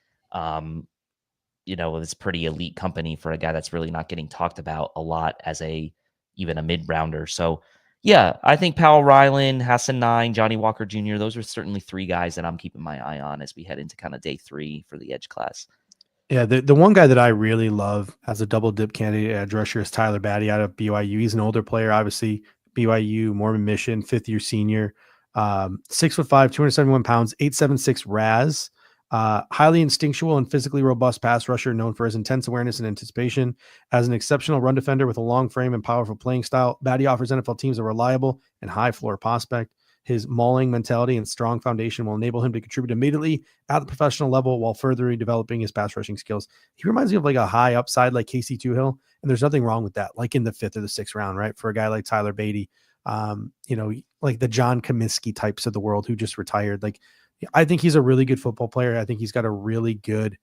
It's pretty elite company for a guy that's really not getting talked about a lot as even a mid-rounder. So, yeah, I think Powell-Ryland, Hassanine, Johnny Walker Jr., those are certainly 3 guys that I'm keeping my eye on as we head into kind of day 3 for the edge class. Yeah, the one guy that I really love as a double dip candidate edge rusher is Tyler Batty out of BYU. He's an older player, obviously. BYU, Mormon Mission, 5th-year senior. 6'5", 271 pounds, 8.76 RAS. Highly instinctual and physically robust pass rusher, known for his intense awareness and anticipation. As an exceptional run defender with a long frame and powerful playing style, Batty offers NFL teams a reliable and high floor prospect. His mauling mentality and strong foundation will enable him to contribute immediately at the professional level while further developing his pass rushing skills. He reminds me of like a high upside like Casey Toohill, and there's nothing wrong with that, like in the 5th or the 6th round, right? For a guy like Tyler Beatty, like the John Comiskey types of the world who just retired. Like, I think he's a really good football player. I think he's got a really good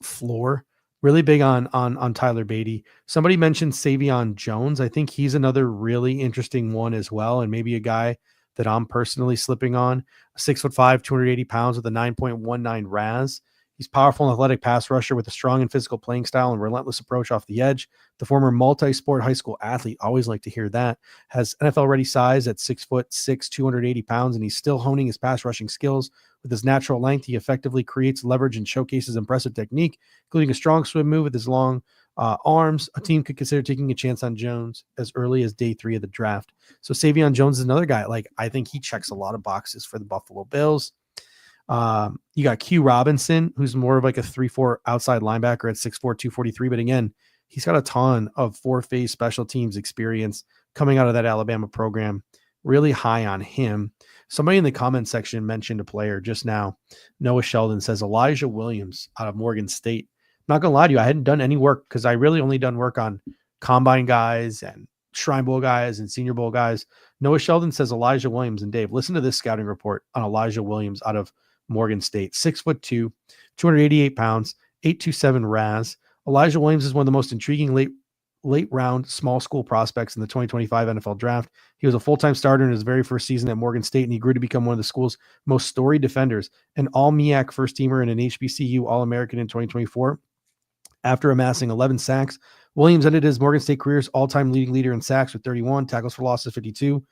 floor. Really big on Tyler Beatty. Somebody mentioned Savion Jones. I think he's another really interesting one as well, and maybe a guy that I'm personally slipping on. 6'5", 280 pounds with a 9.19 RAS. He's powerful and athletic pass rusher with a strong and physical playing style and relentless approach off the edge. The former multi-sport high school athlete, always like to hear that, has NFL-ready size at 6'6", 280 pounds, and he's still honing his pass rushing skills. With his natural length, he effectively creates leverage and showcases impressive technique, including a strong swim move with his long arms. A team could consider taking a chance on Jones as early as day 3 of the draft. So Savion Jones is another guy. Like, I think he checks a lot of boxes for the Buffalo Bills. You got Q Robinson, who's more of like a 3-4 outside linebacker at 6'4", 243. But again, he's got a ton of 4-phase special teams experience coming out of that Alabama program. Really high on him. Somebody in the comment section mentioned a player just now. Noah Sheldon says Elijah Williams out of Morgan State. I'm not going to lie to you. I hadn't done any work because I really only done work on combine guys and Shrine Bowl guys and Senior Bowl guys. Noah Sheldon says Elijah Williams. And Dave, listen to this scouting report on Elijah Williams out of Morgan State. 6'2", 288 pounds, 827 RAS. Elijah Williams is one of the most intriguing late round small school prospects in the 2025 NFL draft. He was a full-time starter in his very first season at Morgan State, and he grew to become one of the school's most storied defenders, an all-MEAC first teamer and an HBCU All-American in 2024. After amassing 11 sacks, Williams ended his Morgan State career's all-time leading leader in sacks with 31, tackles for losses 52.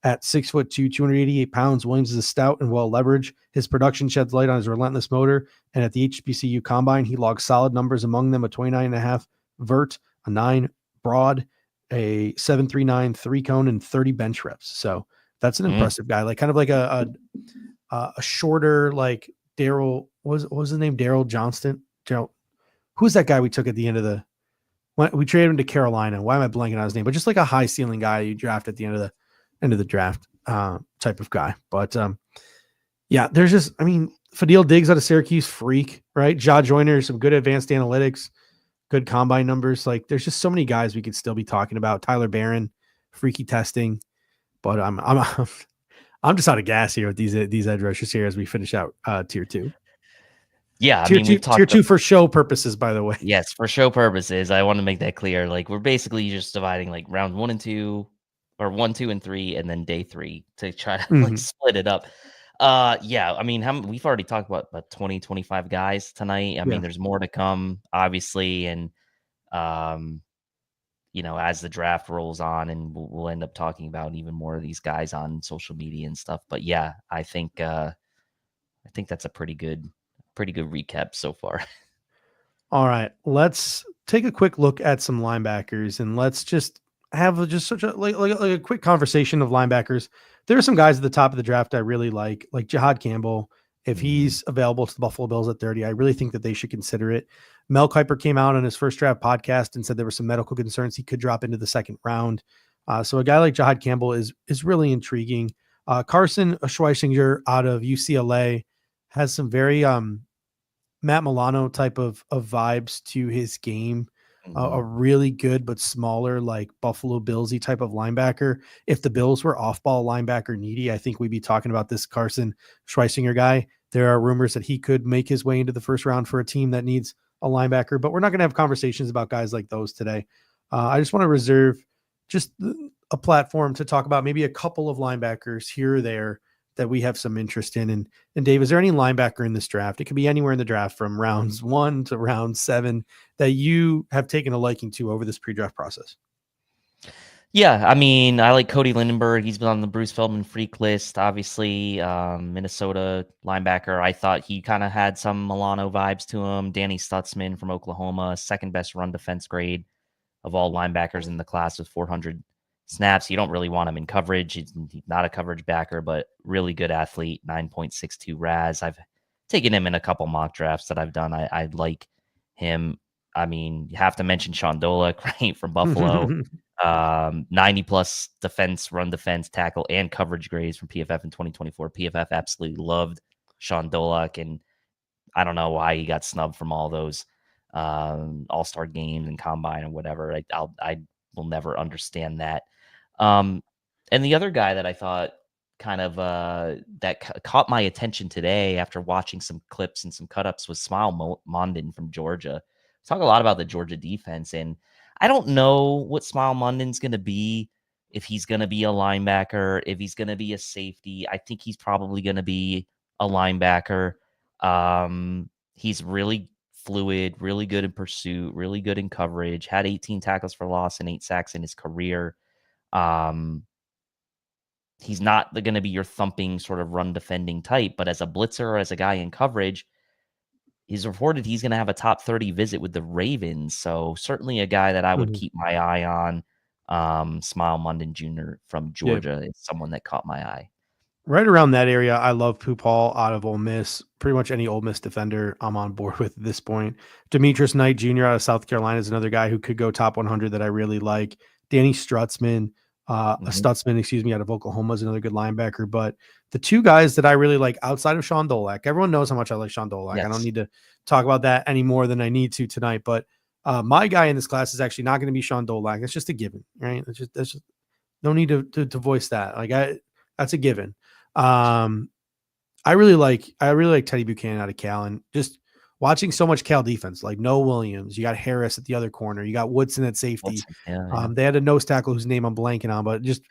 At 6'2", 288 pounds, Williams is stout and well leveraged. His production sheds light on his relentless motor, and at the HBCU Combine, he logged solid numbers, among them a 29.5 vert, a 9 broad, a 7.39 3-cone, and 30 bench reps. So that's an impressive guy, like kind of like a shorter, like Daryl. What was his name? Daryl Johnston. Who's that guy we took at the end of the? We traded him to Carolina. Why am I blanking on his name? But just like a high ceiling guy you draft at the end of the draft type of guy. But yeah, there's just, I mean, Fadil Diggs out of Syracuse, freak, right? Ja Joyner, some good advanced analytics, good combine numbers. Like, there's just so many guys we could still be talking about. Tyler Barron, freaky testing. But I'm just out of gas here with these edge rushers here as we finish out tier 2. Yeah, I Tier mean, two, we've tier talked. two for show purposes, by the way. Yes, for show purposes, I want to make that clear. Like, we're basically just dividing like round 1 and 2, or 1, 2, and 3, and then day 3 to try to like Mhm. split it up. Yeah, I mean, we've already talked about 20, 25 guys tonight. I Yeah. mean, there's more to come, obviously, and um, as the draft rolls on, and we'll end up talking about even more of these guys on social media and stuff. But yeah, I think that's a pretty good recap so far. All right, let's take a quick look at some linebackers, and let's just have just such a like a quick conversation of linebackers. There are some guys at the top of the draft I really like Jihad Campbell. If Mhm. he's available to the Buffalo Bills at 30, I really think that they should consider it. Mel Kiper came out on his first draft podcast and said there were some medical concerns he could drop into the second round. So a guy like Jihad Campbell is really intriguing. Carson Schweisinger out of UCLA has some very Matt Milano type of vibes to his game. A Mhm. really good but smaller, like Buffalo Billsy type of linebacker. If the Bills were off-ball linebacker needy, I think we'd be talking about this Carson Schweisinger guy. There are rumors that he could make his way into the first round for a team that needs a linebacker, but we're not going to have conversations about guys like those today. I just want to reserve just a platform to talk about maybe a couple of linebackers here or there that we have some interest in. And Dave, is there any linebacker in this draft? It could be anywhere in the draft from rounds 1 to round 7 that you have taken a liking to over this pre-draft process. Yeah, I mean, I like Cody Lindenberg. He's been on the Bruce Feldman freak list, obviously. Minnesota linebacker. I thought he kind of had some Milano vibes to him. Danny Stutzman from Oklahoma, second best run defense grade of all linebackers in the class with 400 snaps. You don't really want him in coverage. He's not a coverage backer, but really good athlete, 9.62 RAS. I've taken him in a couple mock drafts that I've done. I like him. I mean, you have to mention Sean Dolek, right, from Buffalo. 90 plus run defense, tackle, and coverage grades from PFF in 2024. PFF absolutely loved Sean Dolek, and I don't know why he got snubbed from all those all-star games and combine and whatever. I will never understand that. Um, and the other guy that I thought kind of caught my attention today after watching some clips and some cut-ups was Smile Mondin from Georgia. Talk a lot about the Georgia defense, and I don't know what Smile Mondin's going to be, if he's going to be a linebacker, if he's going to be a safety. I think he's probably going to be a linebacker. He's really fluid, really good in pursuit, really good in coverage, had 18 tackles for loss and 8 sacks in his career. He's not going to be your thumping sort of run defending type, but as a blitzer or as a guy in coverage, he's reported he's going to have a top 30 visit with the Ravens. So certainly a guy that I would keep my eye on. Smile Mondin Jr. from Yeah. Georgia is someone that caught my eye. Right around that area, I love Poop Hall out of Ole Miss. Pretty much any Ole Miss defender I'm on board with at this point. Demetrius Knight Jr. out of South Carolina is another guy who could go top 100 that I really like. Danny Stutzman, out of Oklahoma is another good linebacker. But the two guys that I really like outside of Sean Dolak, everyone knows how much I like Sean Dolak. Yes. I don't need to talk about that any more than I need to tonight. But my guy in this class is actually not going to be Sean Dolak. That's just a given, right? That's just no need to voice that. That's a given. I really like Teddy Buchanan out of Cal, and just watching so much Cal defense, like Noah Williams, you got Harris at the other corner, you got Woodson at safety. Yeah. They had a nose tackle whose name I'm blanking on, but just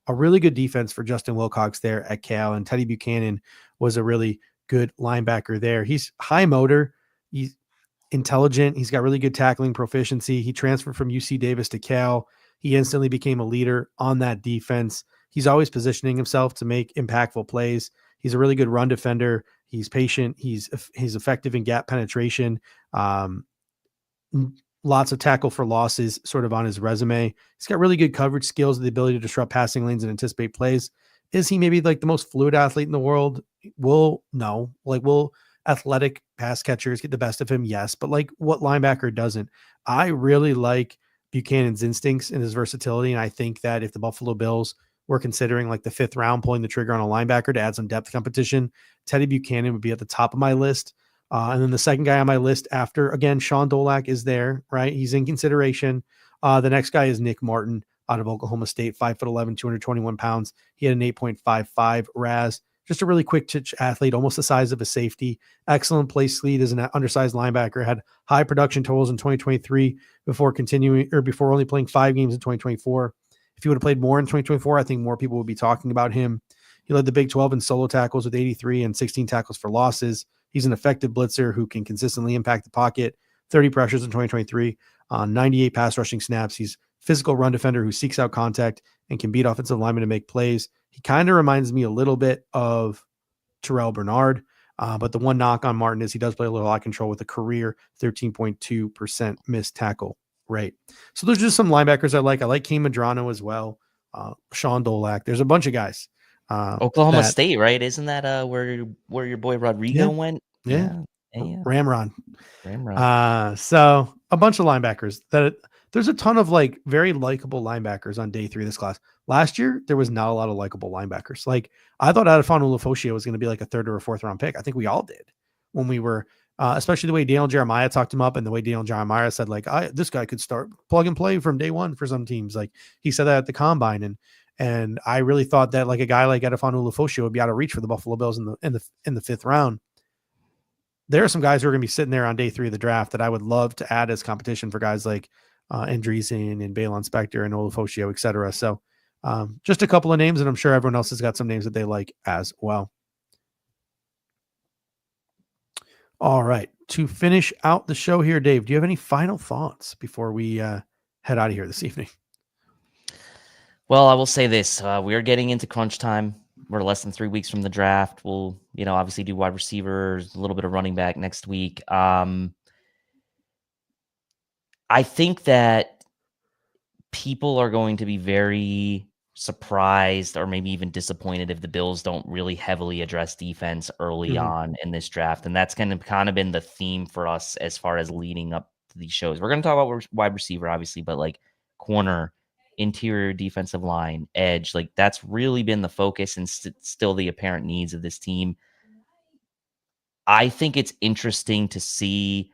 a really good defense for Justin Wilcox there at Cal. And Teddy Buchanan was a really good linebacker there. He's high motor. He's intelligent. He's got really good tackling proficiency. He transferred from UC Davis to Cal. He instantly became a leader on that defense. He's always positioning himself to make impactful plays. He's a really good run defender. He's patient. He's effective in gap penetration. Lots of tackle for losses sort of on his resume. He's got really good coverage skills, the ability to disrupt passing lanes and anticipate plays. Is he maybe like the most fluid athlete in the world? Will athletic pass catchers get the best of him? Yes. But like, what linebacker doesn't? I really like Buchanan's instincts and his versatility. And I think that if the Buffalo Bills were considering like the 5th round, pulling the trigger on a linebacker to add some depth competition, Teddy Buchanan would be at the top of my list. And then the second guy on my list after, again, Sean Dolak is there, right? He's in consideration. The next guy is Nick Martin out of Oklahoma State, 5'11", 221 pounds. He had an 8.55 RAS. just a really quick twitch athlete, almost the size of a safety. Excellent play speed as an undersized linebacker. Had high production totals in 2023 before only playing 5 games in 2024. If he would have played more in 2024, I think more people would be talking about him. He led the Big 12 in solo tackles with 83 and 16 tackles for losses. He's an effective blitzer who can consistently impact the pocket. 30 pressures in 2023 on 98 pass rushing snaps. He's physical run defender who seeks out contact and can beat offensive linemen to make plays. He kind of reminds me a little bit of Terrell Bernard, but the one knock on Martin is he does play a little eye control with a career 13.2% missed tackle rate. So there's just some linebackers I like. I like Kane Medrano as well. Sean Dolak. There's a bunch of guys. Oklahoma State, right? Isn't that where your boy Rodrigo went? Yeah. Ramron. Ramron. So a bunch of linebackers there's a ton of like very likable linebackers on day 3 of this class. Last year, there was not a lot of likable linebackers. Like I thought Adefano Lufosio was going to be like a 3rd or a 4th round pick. I think we all did when we were, especially the way Daniel Jeremiah talked him up and the way Daniel Jeremiah said like, this guy could start plug and play from day 1 for some teams. Like he said that at the combine. And I really thought that like a guy like Adefano Lufosio would be out of reach for the Buffalo Bills in the 5th round. There are some guys who are going to be sitting there on day 3 of the draft that I would love to add as competition for guys like Andreessen and Balon Spector and Olufosio, et cetera. So just a couple of names, and I'm sure everyone else has got some names that they like as well. All right. To finish out the show here, Dave, do you have any final thoughts before we head out of here this evening? Well, I will say this. We are getting into crunch time. We're less than 3 weeks from the draft. We'll, obviously do wide receivers, a little bit of running back next week. I think that people are going to be very surprised or maybe even disappointed if the Bills don't really heavily address defense early on in this draft. And that's kind of been the theme for us as far as leading up to these shows. We're going to talk about wide receiver, obviously, but like corner, interior defensive line, edge, like that's really been the focus and still the apparent needs of this team. I think it's interesting to see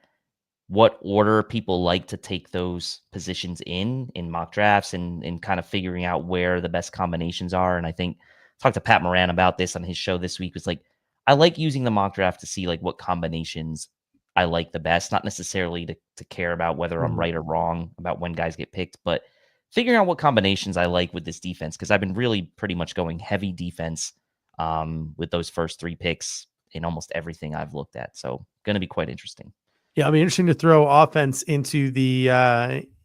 what order people like to take those positions in mock drafts and kind of figuring out where the best combinations are. And I think I talked to Pat Moran about this on his show this week. Was like, I like using the mock draft to see like what combinations I like the best, not necessarily to care about whether I'm right or wrong about when guys get picked, but figuring out what combinations I like with this defense. Cause I've been really pretty much going heavy defense with those first 3 picks in almost everything I've looked at. So going to be quite interesting. Yeah, it'll be interesting to throw offense into the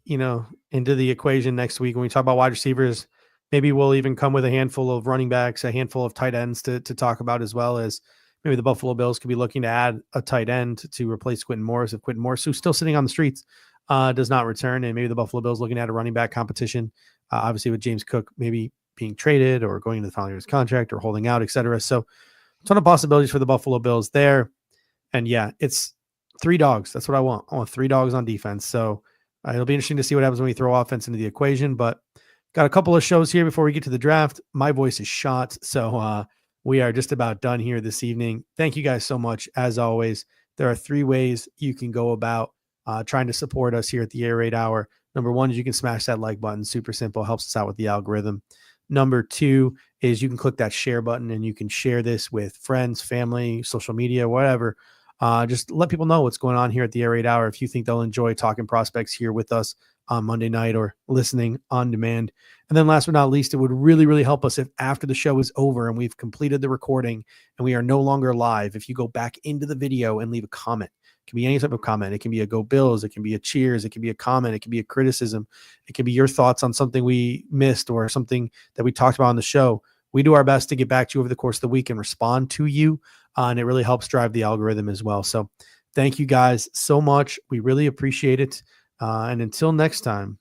into the equation next week when we talk about wide receivers. Maybe we'll even come with a handful of running backs, a handful of tight ends to talk about, as well as maybe the Buffalo Bills could be looking to add a tight end to replace Quentin Morris if Quentin Morris, who's still sitting on the streets, does not return, and maybe the Buffalo Bills looking at a running back competition, obviously with James Cook maybe being traded or going into the final year's contract or holding out, etc. So a ton of possibilities for the Buffalo Bills there. And yeah, it's 3 dogs. That's what I want. I want 3 dogs on defense. So it'll be interesting to see what happens when we throw offense into the equation. But got a couple of shows here before we get to the draft. My voice is shot. So we are just about done here this evening. Thank you guys so much. As always, there are 3 ways you can go about trying to support us here at the Air Raid Hour. Number 1 is you can smash that like button. Super simple. Helps us out with the algorithm. Number 2 is you can click that share button and you can share this with friends, family, social media, whatever. Just let people know what's going on here at the Air Raid Hour. If you think they'll enjoy talking prospects here with us on Monday night or listening on demand. And then last but not least, it would really, really help us if after the show is over and we've completed the recording and we are no longer live, if you go back into the video and leave a comment. It can be any type of comment. It can be a go Bills. It can be a cheers. It can be a comment. It can be a criticism. It can be your thoughts on something we missed or something that we talked about on the show. We do our best to get back to you over the course of the week and respond to you. And it really helps drive the algorithm as well. So thank you guys so much. We really appreciate it. And until next time,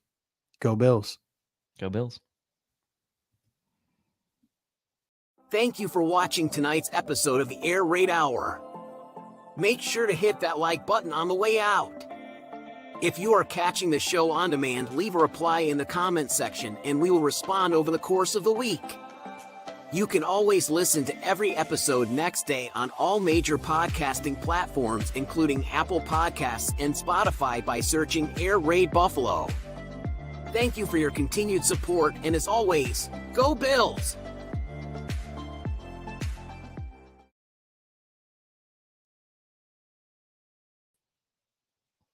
go Bills. Go Bills. Thank you for watching tonight's episode of the Air Raid Hour. Make sure to hit that like button on the way out. If you are catching the show on demand, leave a reply in the comments section and we will respond over the course of the week. You can always listen to every episode next day on all major podcasting platforms, including Apple Podcasts and Spotify, by searching Air Raid Buffalo. Thank you for your continued support, and as always, go Bills!